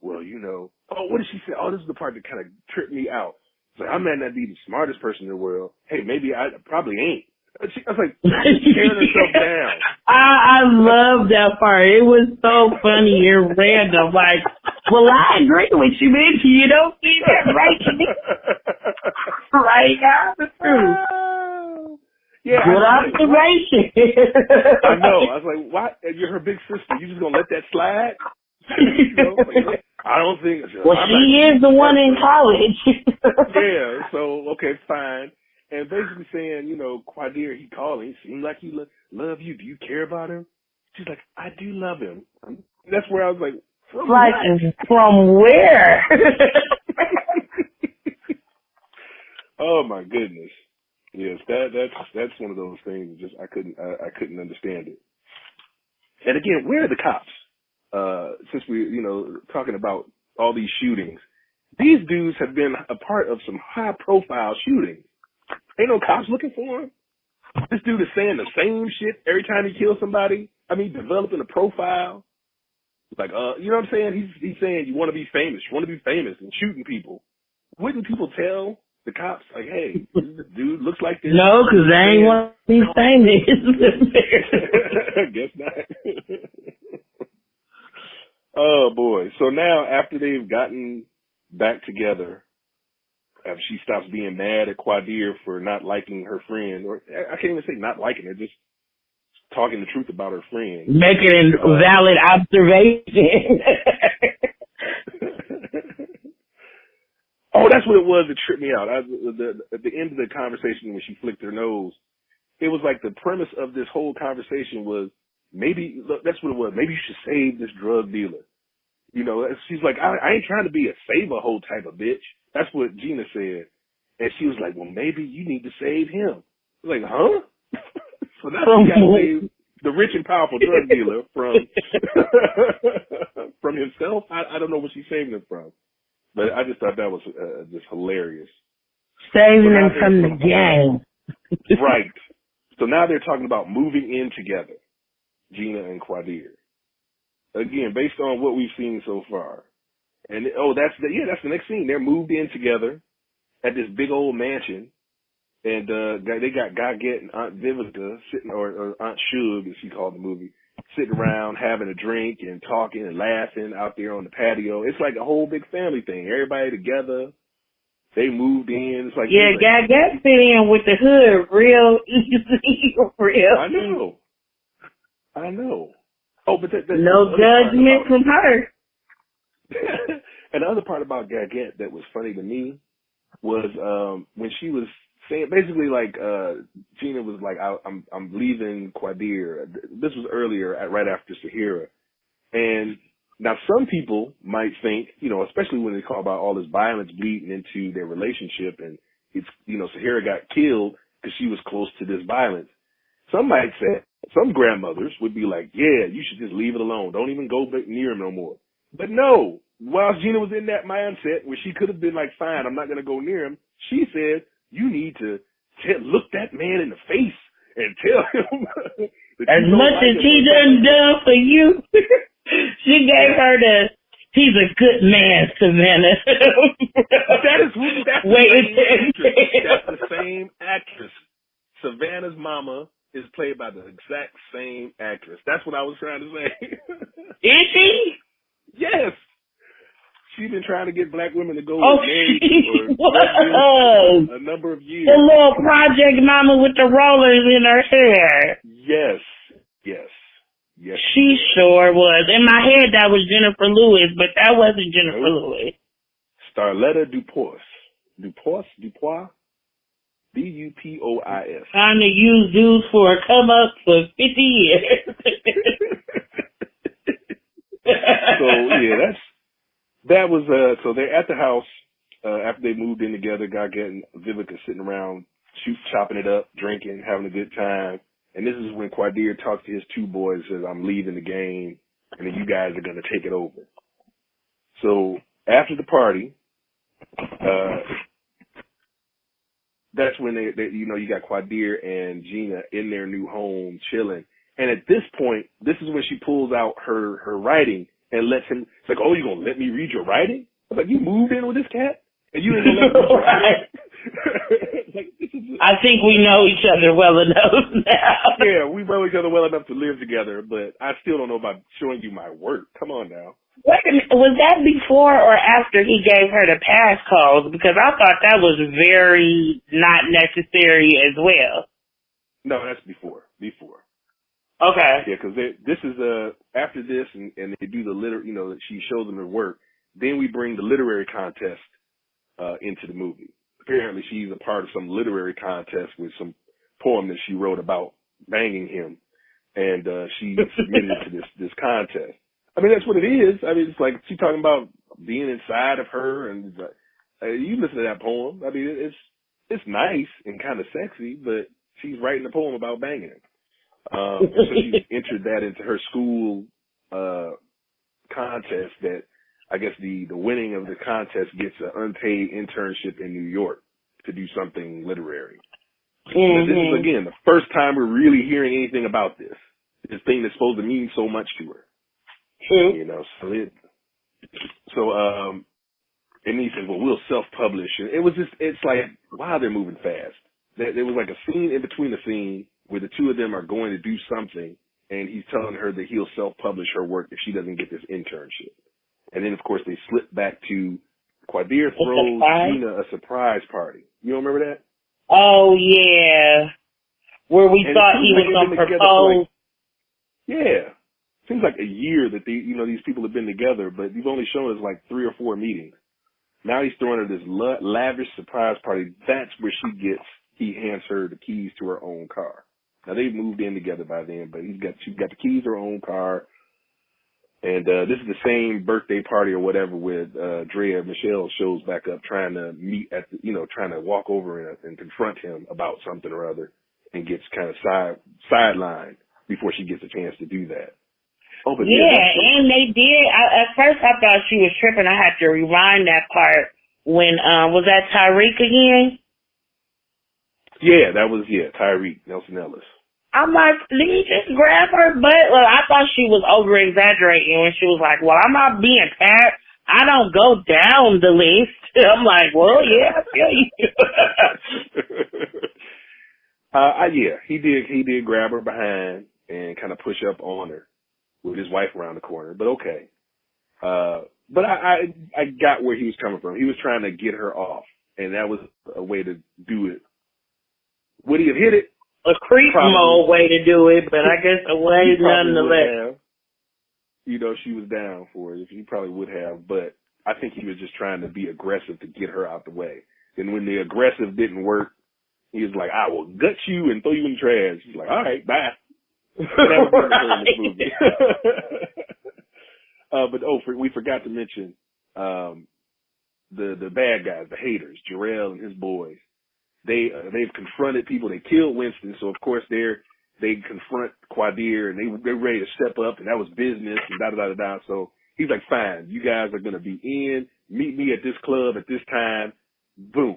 what did she say? Oh, this is the part that kind of tripped me out. It's like, I might not be the smartest person in the world. Hey, maybe I probably ain't. I was like, tearing herself down.
I love that part. It was so funny and random. Like, well, I agree with you, bitch. You don't see that right to me. Right now, the truth.
Yeah,
good observation.
I know. I was like, why? You're her big sister. You just gonna let that slide? I don't think.
Well, she is the one in college.
Yeah. So okay, fine. And basically saying, Quadir, he called. He seemed like he love you. Do you care about him? She's like, I do love him. That's where I was like,
from where?
Oh my goodness. Yes, that's one of those things. Just I couldn't understand it. And again, where are the cops? Since we talking about all these shootings, these dudes have been a part of some high profile shootings. Ain't no cops looking for him. This dude is saying the same shit every time he kills somebody. I mean, developing a profile. Like, you know what I'm saying? He's saying you want to be famous, and shooting people. Wouldn't people tell the cops, like, hey, this dude looks like this?
No, because they ain't want to be famous.
Guess not. Oh, boy. So now, after they've gotten back together, after she stops being mad at Quadir for not liking her friend, or I can't even say not liking her, just talking the truth about her friend.
Making a valid observation.
Oh, that's what it was that tripped me out. At the end of the conversation when she flicked her nose, it was like the premise of this whole conversation was maybe, look, that's what it was. Maybe you should save this drug dealer. She's like, I ain't trying to be a save-a-hoe type of bitch. That's what Gina said. And she was like, well, maybe you need to save him. I was like, huh? So now she got to save the rich and powerful drug dealer from himself. I don't know what she's saving him from. But I just thought that was just hilarious.
Saving him from the gang.
Right. So now they're talking about moving in together, Gina and Quadir. Again, based on what we've seen so far. And, that's the next scene. They're moved in together at this big old mansion. And they got Gaget and Aunt Vivica sitting, or Aunt Shug, as she called the movie, sitting around having a drink and talking and laughing out there on the patio. It's like a whole big family thing. Everybody together. They moved in. It's like,
yeah, Gaget fit in with the hood real easy. Real.
I know. Oh, but
no judgment from her.
And the other part about Gaget that was funny to me was when she was saying, basically, like, Gina was like, I'm leaving Quadir. This was earlier, right after Sahira. And now some people might think, especially when they talk about all this violence bleeding into their relationship, and it's, Sahira got killed because she was close to this violence. Some might say, some grandmothers would be like, yeah, you should just leave it alone. Don't even go near him no more. But no, while Gina was in that mindset where she could have been like, fine, I'm not going to go near him, she said, you need to look that man in the face and tell him that
as much as he done for you. She gave her he's a good man, Savannah.
That's the same actress. Savannah's mama is played by the exact same actress. That's what I was trying to say.
Is she?
Yes. She's been trying to get black women to go
with
Mary for a number of years.
The little project mama with the rollers in her hair.
Yes.
She sure was. In my head, that was Jennifer Lewis, but that wasn't Jennifer Lewis.
Starletta Dupois. Dupois? Dupois.
Trying to use dudes for a come up for 50 years.
So yeah, that was so they're at the house after they moved in together. Gaga and Vivica sitting around chopping it up, drinking, having a good time. And this is when Quadir talks to his two boys and says, I'm leaving the game and then you guys are going to take it over. So after the party, that's when they you got Quadir and Gina in their new home chilling. And at this point, this is when she pulls out her writing and lets him, it's like, oh, you going to let me read your writing? I was like, you moved in with this cat? And you ain't going to let me read your writing? Like,
I think we know each other well enough now.
Yeah, we know each other well enough to live together, but I still don't know about showing you my work. Come on now.
Wait a minute, was that before or after he gave her the pass codes? Because I thought that was very not necessary as well.
No, that's before.
Okay.
Yeah, because this is after this, and they do the she shows them her work. Then we bring the literary contest into the movie. Apparently, she's a part of some literary contest with some poem that she wrote about banging him, and she submitted it to this contest. I mean, that's what it is. I mean, it's like she's talking about being inside of her, and you listen to that poem. I mean, it's nice and kind of sexy, but she's writing a poem about banging him. So she entered that into her school contest. That I guess the winning of the contest gets an unpaid internship in New York to do something literary. Mm-hmm. Now, this is again the first time we're really hearing anything about this thing that's supposed to mean so much to her.
True.
You know, and he said, well, we'll self-publish. And it's like, wow, they're moving fast. There was like a scene in between the scene where the two of them are going to do something, and he's telling her that he'll self-publish her work if she doesn't get this internship. And then, of course, they slip back to Quadir throws Gina a surprise party. You don't remember that?
Oh, yeah. Where we thought he was going to propose.
Yeah. Seems like a year that these people have been together, but you've only shown us like 3 or 4 meetings. Now he's throwing her this lavish surprise party. That's where he hands her the keys to her own car. Now they've moved in together by then, but she's got the keys to her own car. And this is the same birthday party or whatever with Drea. Michelle shows back up trying to meet trying to walk over and confront him about something or other, and gets kind of sidelined before she gets a chance to do that. Oh, but
and they did. At first, I thought she was tripping. I had to rewind that part when was that Tyreek again?
Yeah, that was Tyreek Nelson Ellis.
I'm like, did he just grab her butt? Well, I thought she was over exaggerating when she was like, "Well, I'm not being pat. I don't go down the list." I'm like, "Well, yeah, I feel you."
Yeah, he did grab her behind and kind of push up on her with his wife around the corner, but okay. But I got where he was coming from. He was trying to get her off, and that was a way to do it. Would he have hit it?
A creep mode way to do it, but I guess a way nonetheless.
She was down for it. He probably would have, but I think he was just trying to be aggressive to get her out the way. And when the aggressive didn't work, he was like, "I will gut you and throw you in the trash." He's like, "All right, bye." That was in this movie. But we forgot to mention the bad guys, the haters, Jarrell and his boys. They've confronted people. They killed Winston, so of course they confront Quadir, and they're ready to step up, and that was business and da. So he's like, "Fine, you guys are gonna be in. Meet me at this club at this time." Boom.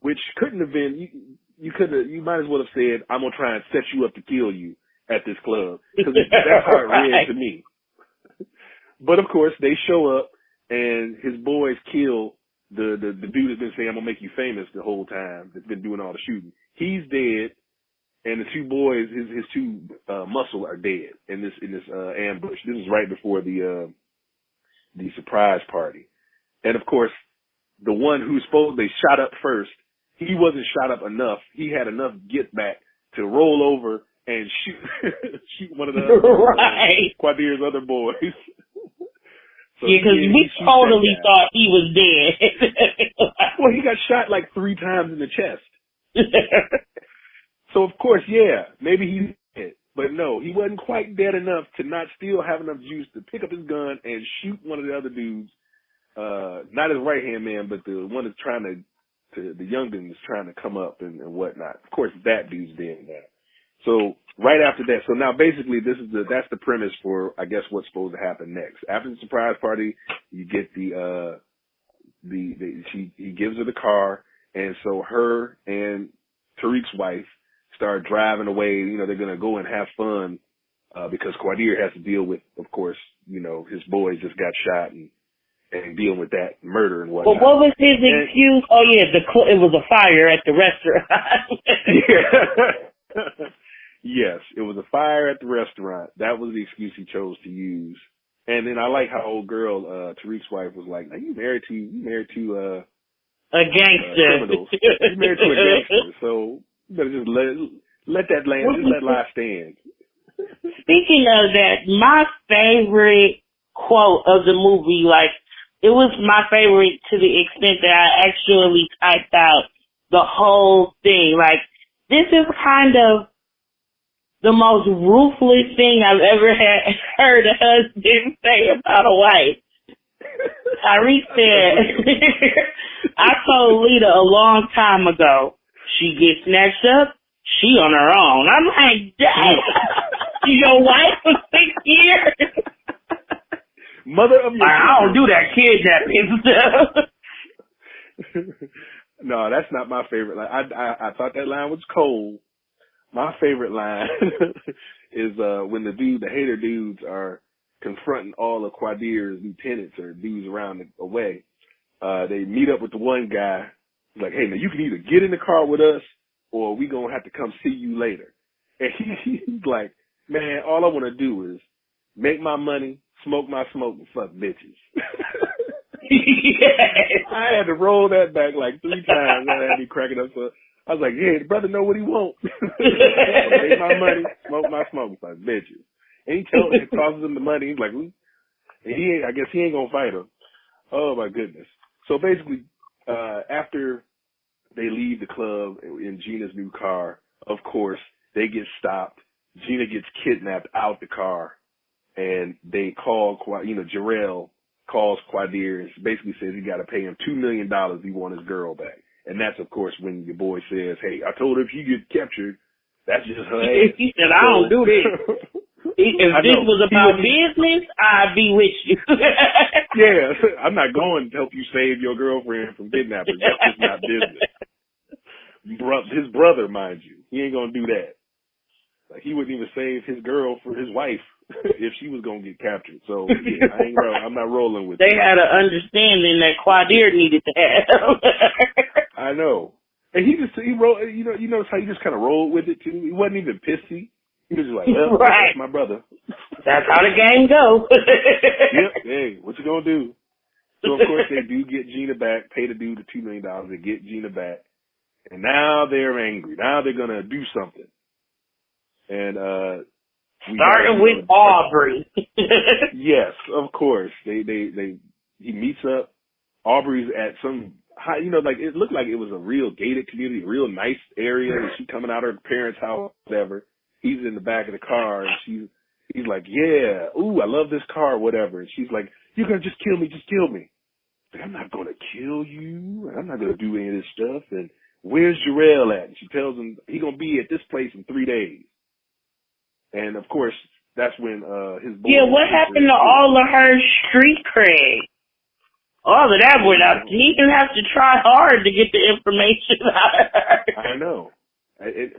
Which couldn't have been. You might as well have said, "I'm gonna try and set you up to kill you at this club," because that's how it read to me. But of course, they show up, and his boys kill the dude that's been saying, "I'm gonna make you famous" the whole time. That's been doing all the shooting. He's dead, and the two boys, his two muscle, are dead in this ambush. This is right before the surprise party, and of course, the one who's supposedly shot up first, he wasn't shot up enough. He had enough get back to roll over and shoot one of the other Quadir's other boys. So
yeah, because we totally thought he was dead.
Well, he got shot like 3 times in the chest. So, of course, yeah, maybe he's dead. But no, he wasn't quite dead enough to not still have enough juice to pick up his gun and shoot one of the other dudes. Not his right-hand man, but the one that's trying the youngin is trying to come up and whatnot. Of course, that dude's dead now. So right after that, so now basically that's the premise for, I guess, what's supposed to happen next. After the surprise party, you get he gives her the car, and so her and Tariq's wife start driving away. You know, they're going to go and have fun, because Quadir has to deal with, of course, you know, his boys just got shot and dealing with that murder and whatnot.
Well, what was his excuse? Oh yeah, it was a fire at the restaurant.
Yeah. Yes, it was a fire at the restaurant. That was the excuse he chose to use. And then I like how old girl, Tariq's wife, was like, "You married to
a gangster.
Criminals. You married to a gangster, so you better just let that lie stand."
Speaking of that, my favorite quote of the movie, like, it was my favorite to the extent that I actually typed out the whole thing. Like, this is kind of the most ruthless thing I've ever heard a husband say about a wife. Tariq said, "I told Lita a long time ago, she gets snatched up, she on her own." I'm like, dang, your wife for 6 years?
Mother of your
I don't do that kidnapping stuff.
No, that's not my favorite line. I thought that line was cold. My favorite line is when the hater dudes are confronting all of Quadir's lieutenants or dudes around the way. They meet up with the one guy. He's like, "Hey, man, you can either get in the car with us or we gonna have to come see you later." And he's like, "Man, all I want to do is make my money, smoke my smoke, and fuck bitches."
Yes.
I had to roll that back like 3 times. That had me cracking up. So I was like, "Yeah, the brother know what he wants. Make my money, smoke my smoke, fuck bitches." And he tosses him the money. He's like, I guess he ain't gonna fight him. Oh my goodness. So basically, after they leave the club in Gina's new car, of course, they get stopped. Gina gets kidnapped out the car, and they call, Jarrell calls Quadir and basically says he got to pay him $2 million if he want his girl back. And that's, of course, when your boy says, "Hey, I told her if you get captured, that's just her ass."
He said, "I don't do this. If this was about business, I'd be with you."
Yeah, I'm not going to help you save your girlfriend from kidnappers. That's just not business. His brother, mind you, he ain't going to do that. Like, he wouldn't even save his girl for his wife if she was going to get captured. So, yeah, I'm not rolling with
They
that.
had an understanding that Quadir needed to have.
I know. And he rolled, you notice how he just kind of rolled with it, too? He wasn't even pissy. He was just like, "Well,
right.
That's my brother."
That's how the game goes.
Yep. Hey, what you gonna do? So, of course, they do get Gina back, pay the dude the $2 million to get Gina back. And now they're angry. Now they're going to do something. And,
starting with Aubrey.
Yes, of course. He meets up. Aubrey's at some high, like, it looked like it was a real gated community, a real nice area. And she coming out of her parents' house, whatever. He's in the back of the car, and he's like, "Yeah, ooh, I love this car, whatever." And she's like, "You're going to just kill me, just kill me." Like, "I'm not going to kill you. I'm not going to do any of this stuff. And where's Jarrell at?" And she tells him he's going to be at this place in 3 days. And, of course, that's when his boy...
Yeah, what happened to all of her street cred? All of that went out. He didn't have to try hard to get the information out of her.
I know.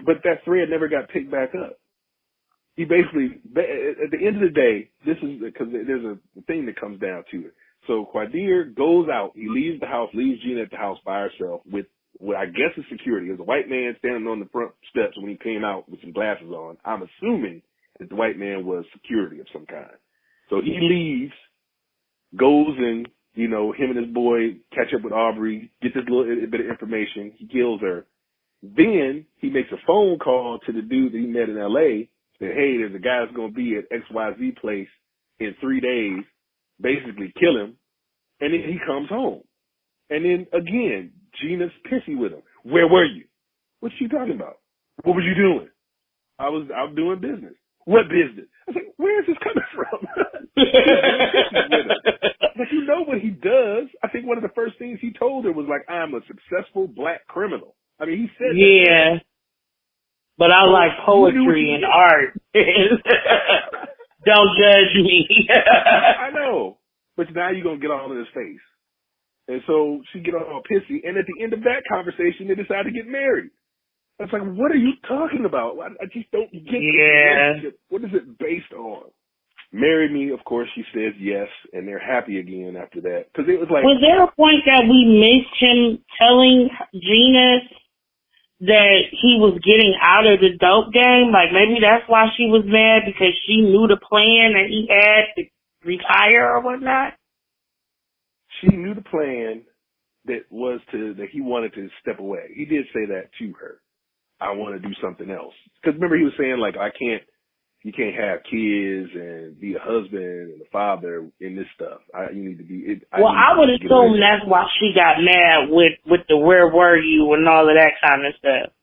But that thread never got picked back up. He basically, at the end of the day, this is because there's a thing that comes down to it. So Quadir goes out. He leaves the house, leaves Gina at the house by herself with what I guess is security. There's a white man standing on the front steps when he came out with some glasses on. I'm assuming that the white man was security of some kind. So he leaves, goes and, him and his boy catch up with Aubrey, get this little bit of information. He kills her. Then he makes a phone call to the dude that he met in L.A. Said, hey, there's a guy that's going to be at XYZ place in 3 days, basically kill him. And then he comes home. And then again, Gina's pissy with him. Where were you? What's she talking about? What were you doing? I was out doing business. What business? I was like, where is this coming from? Like, you know what he does. I think one of the first things he told her was like, I'm a successful black criminal. I mean, he said that.
Yeah. But I like poetry and art. Don't judge me.
I know. But now you're going to get all in his face. And so she get all pissy. And at the end of that conversation, they decide to get married. I was like, what are you talking about? I just don't get this relationship. What is it based on? Marry me, of course, she says yes, and they're happy again after that. Because it was like...
Was there a point that we missed him telling Gina that he was getting out of the dope game? Like, maybe that's why she was mad, because she knew the plan that he had to retire or whatnot?
She knew the plan that he wanted to step away. He did say that to her. I want to do something else. Because remember, he was saying, like, you can't have kids and be a husband and a father in this stuff. You need to be. I would assume
that's why she got mad with the where were you and all of that kind of stuff.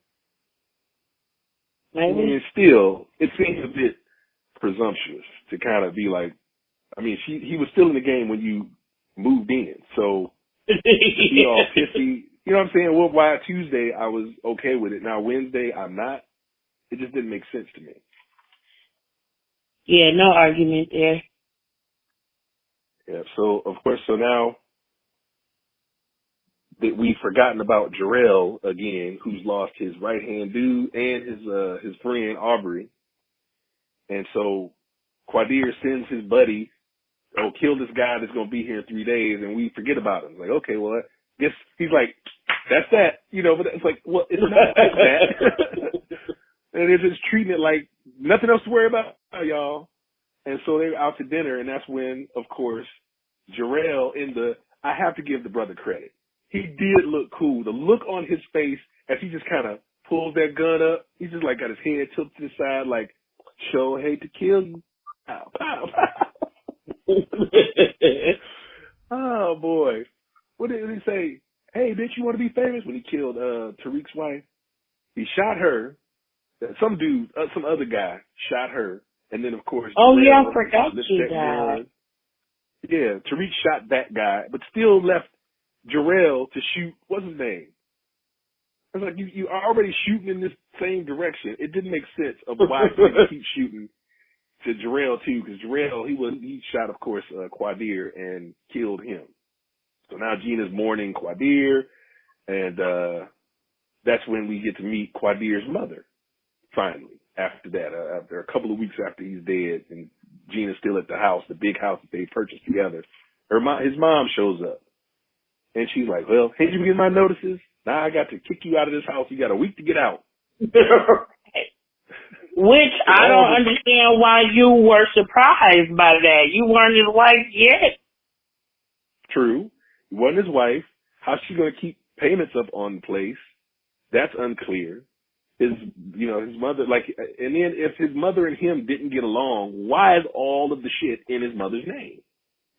Maybe.
And still, it seems a bit presumptuous to kind of be like, I mean, he was still in the game when you moved in, so to be all pissy. You know what I'm saying? Well, why Tuesday I was okay with it. Now Wednesday I'm not. It just didn't make sense to me.
Yeah, no argument there.
Yeah, so of course, so now that we've forgotten about Jarrell again, who's lost his right hand dude and his friend Aubrey. And so Quadir sends his buddy, kill this guy that's gonna be here in 3 days, and we forget about him. Like, okay, well, I guess he's like, that's that, you know, but it's like, well, it's not like that. And they're just treating it like nothing else to worry about, y'all. And so they're out to dinner, and that's when, of course, Jarrell I have to give the brother credit. He did look cool. The look on his face as he just kind of pulls that gun up, he's just like got his head tilted to the side like, sure hate to kill you. Pow, pow, pow. Oh, boy. What did he say? Hey, bitch, you want to be famous? When he killed Tariq's wife, he shot her. Some dude, some other guy shot her. And then, of course,
I forgot she died.
Yeah, Tariq shot that guy, but still left Jarrell to shoot, what's his name? I was like, you are already shooting in this same direction. It didn't make sense of why you keep shooting to Jarrell, too, because Jarrell, he shot, of course, Quadir and killed him. So now Gina's mourning Quadir, and that's when we get to meet Quadir's mother, finally, after that, after a couple of weeks after he's dead, and Gina's still at the house, the big house that they purchased together. His mom shows up, and she's like, well, hey, did you get my notices? Now I got to kick you out of this house. You got a week to get out.
Which I don't understand why you were surprised by that. You weren't his wife yet.
True. He wasn't his wife. How's she going to keep payments up on the place? That's unclear. His mother, and then if his mother and him didn't get along, why is all of the shit in his mother's name?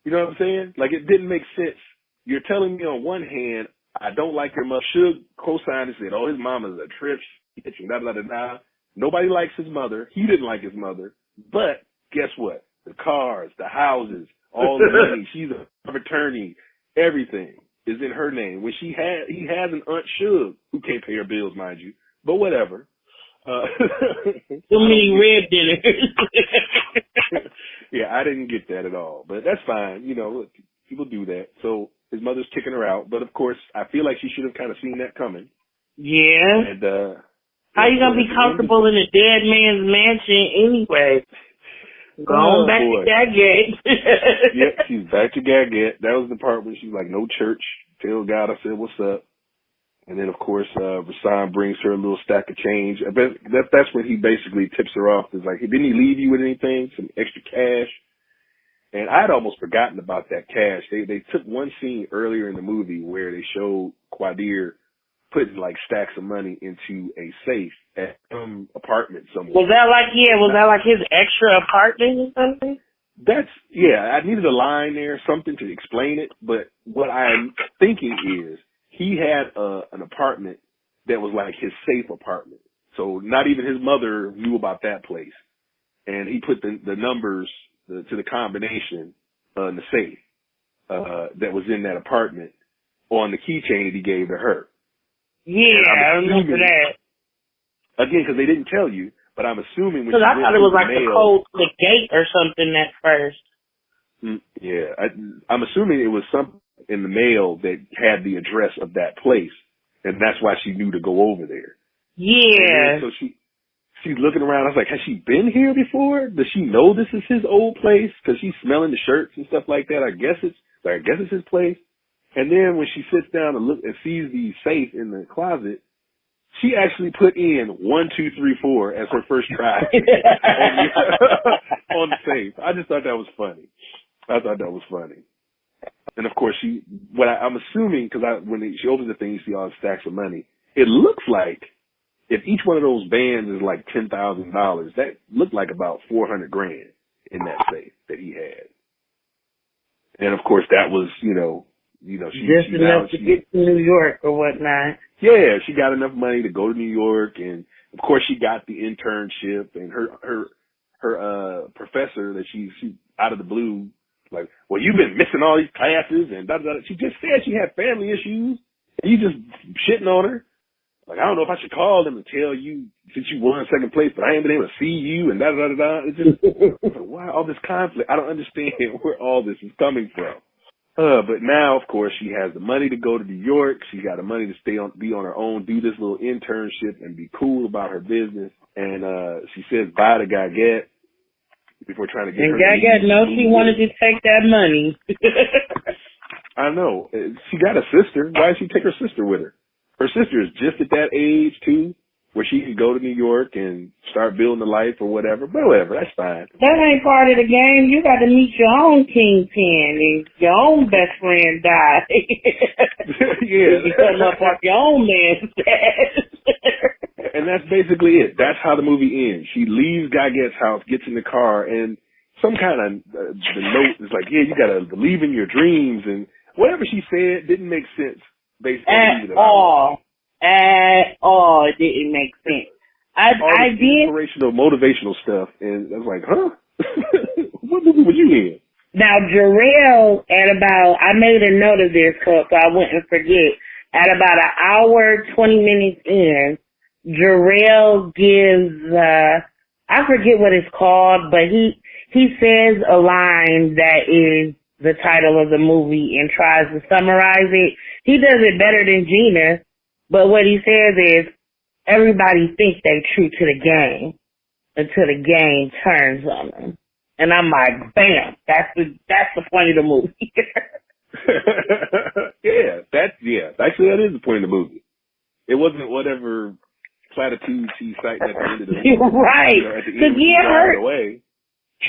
You know what I'm saying? Like, it didn't make sense. You're telling me on one hand, I don't like your mother. Suge co-signed and said, oh, his mama's a trip, da da da da. Nobody likes his mother. He didn't like his mother. But guess what? The cars, the houses, all the money. She's a attorney. Everything is in her name. When he has an Aunt Suge who can't pay her bills, mind you. But whatever.
Too many red dinners.
Yeah, I didn't get that at all. But that's fine. You know, people do that. So his mother's kicking her out. But, of course, I feel like she should have kind of seen that coming.
Yeah.
And
how you going to be comfortable in a dead man's mansion anyway? Going back to Gaggett.
Yep, she's back to Gaggett. That was the part where she's like, no church. Tell God I said, what's up? And then, of course, Rasan brings her a little stack of change. That's when he basically tips her off. It's like, didn't he leave you with anything? Some extra cash? And I'd almost forgotten about that cash. They took one scene earlier in the movie where they showed Quadir putting like stacks of money into a safe at some apartment somewhere.
Was that like his extra apartment or something?
I needed a line there, something to explain it, but what I'm thinking is he had an apartment that was like his safe apartment. So not even his mother knew about that place. And he put the numbers to the combination in the safe that was in that apartment on the keychain that he gave to her.
Yeah, I remember that.
Again, because they didn't tell you, but I'm assuming when
because I thought it was like the code to the gate or something at first.
Yeah, I'm assuming it was something in the mail that had the address of that place, and that's why she knew to go over there.
Yeah.
So she's looking around. I was like, has she been here before? Does she know this is his old place? Because she's smelling the shirts and stuff like that. I guess it's his place. And then when she sits down and sees the safe in the closet, she actually put in 1, 2, 3, 4 as her first try on the safe. I just thought that was funny. And of course, I'm assuming, because when she opens the thing, you see all the stacks of money. It looks like if each one of those bands is like $10,000, that looked like about $400,000 in that safe that he had. And of course, that was,
just enough to get to New York or whatnot.
Yeah, she got enough money to go to New York, and of course, she got the internship, and her professor that she out of the blue, like, well, you've been missing all these classes, and da da da. She just said she had family issues, and you just shitting on her. Like, I don't know if I should call them and tell you since you won second place, but I ain't been able to see you and da da da da. It's just why all this conflict? I don't understand where all this is coming from. But now, of course, she has the money to go to New York. She's got the money to be on her own, do this little internship, and be cool about her business. And she says bye to Gaguette before trying to get her. And
Gaguette knows she wanted to take that money.
I know. She got a sister. Why did she take her sister with her? Her sister is just at that age, too, where she could go to New York and start building a life or whatever. But whatever, that's fine.
That ain't part of the game. You got to meet your own kingpin and your own best friend die.
Yeah.
You come up off your own man's dad.
And that's basically it. That's how the movie ends. She leaves Gaguette's house, gets in the car, and some kind of the note is like, yeah, you got to believe in your dreams. And whatever she said didn't make sense.
At all. It didn't make sense. I did
inspirational, motivational stuff, and I was like, huh? What movie were you in?
Now, Jarrell, I made a note of this so I wouldn't forget. At about an hour, 20 minutes in, Jarrell gives, I forget what it's called, but he says a line that is the title of the movie and tries to summarize it. He does it better than Gina, but what he says is, everybody thinks they're true to the game until the game turns on them. And I'm like, bam, that's the point of the movie. Actually that is the point of the movie. It wasn't whatever platitude she cited at the end of the movie. Right. Because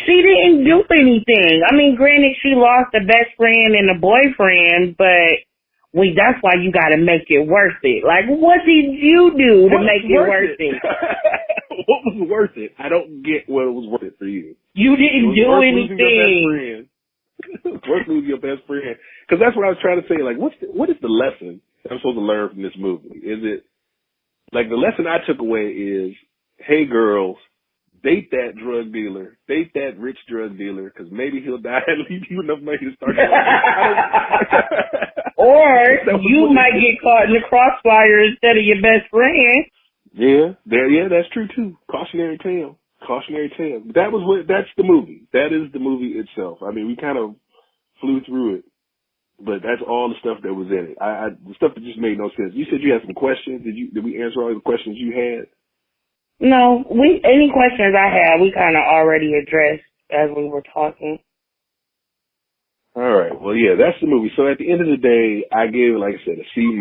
she didn't do anything. I mean, granted, she lost a best friend and a boyfriend, but that's why you got to make it worth it. Like, what did you do to make it worth it?
What was worth it? I don't get what was worth it for you.
You didn't do anything.
It was worth losing your best friend. Because that's what I was trying to say. Like, what is the lesson I'm supposed to learn from this movie? Is it, like, the lesson I took away is, hey, girls, date that drug dealer. Date that rich drug dealer, because maybe he'll die and leave you enough money to start your
Or you might get caught in the crossfire instead of your best friend.
Yeah, that's true too. Cautionary tale. That's the movie. That is the movie itself. I mean, we kind of flew through it, but that's all the stuff that was in it. The stuff that just made no sense. You said you had some questions. Did we answer all the questions you had?
No, any questions I had, we kind of already addressed as we were talking.
All right. Well, yeah, that's the movie. So at the end of the day, I gave it, like I said, a C-.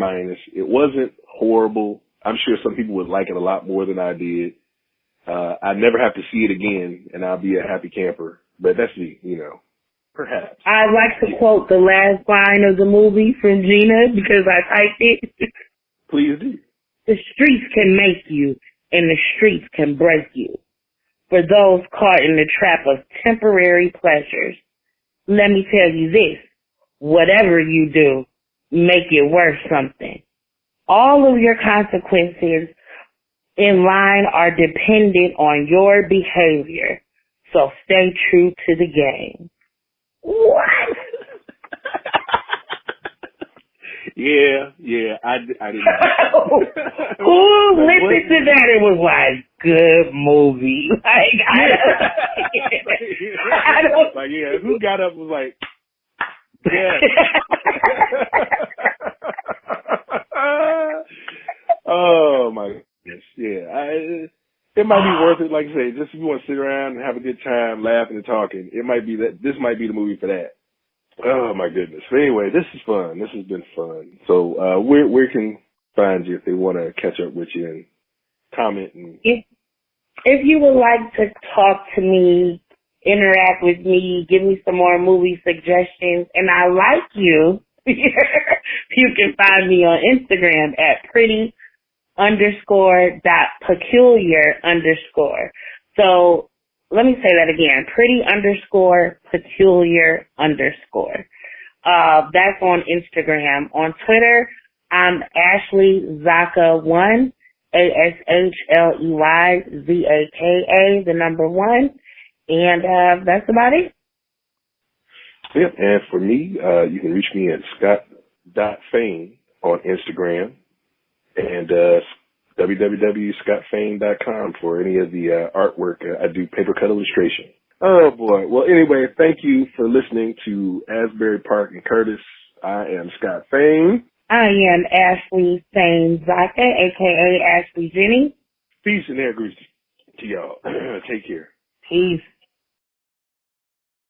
It wasn't horrible. I'm sure some people would like it a lot more than I did. I never have to see it again, and I'll be a happy camper. But that's me, perhaps.
I'd like to quote the last line of the movie from Gina because I typed it.
Please do.
The streets can make you, and the streets can break you. For those caught in the trap of temporary pleasures, let me tell you this. Whatever you do, make it worth something. All of your consequences in line are dependent on your behavior. So stay true to the game. What?
Yeah, I didn't.
Who listened to that and was like, good movie? Like, I don't.
Like, yeah, who got up and was like, yeah. Oh my goodness, yeah. It might be worth it, like I say, just if you want to sit around and have a good time, laughing and talking. It might be that. This might be the movie for that. Oh my goodness. But anyway, this is fun. This has been fun. So, where can find you if they want to catch up with you and comment and.
If you would like to talk to me, interact with me, give me some more movie suggestions, and I like you, you can find me on Instagram at pretty_.peculiar_. So let me say that again, pretty_peculiar_. That's on Instagram. On Twitter, I'm Ashley Zaka1. ASHLEYZAKA, the number 1. And that's about it.
Yeah, and for me, you can reach me at scott.fain on Instagram and www.scottfain.com for any of the artwork. I do paper cut illustration. Oh, boy. Well, anyway, thank you for listening to Asbury Park and Curtis. I am Scott Fain.
I am Ashley Fain Zaka, a.k.a. Ashley Jenny.
Peace and air grease to y'all. Take care.
Peace.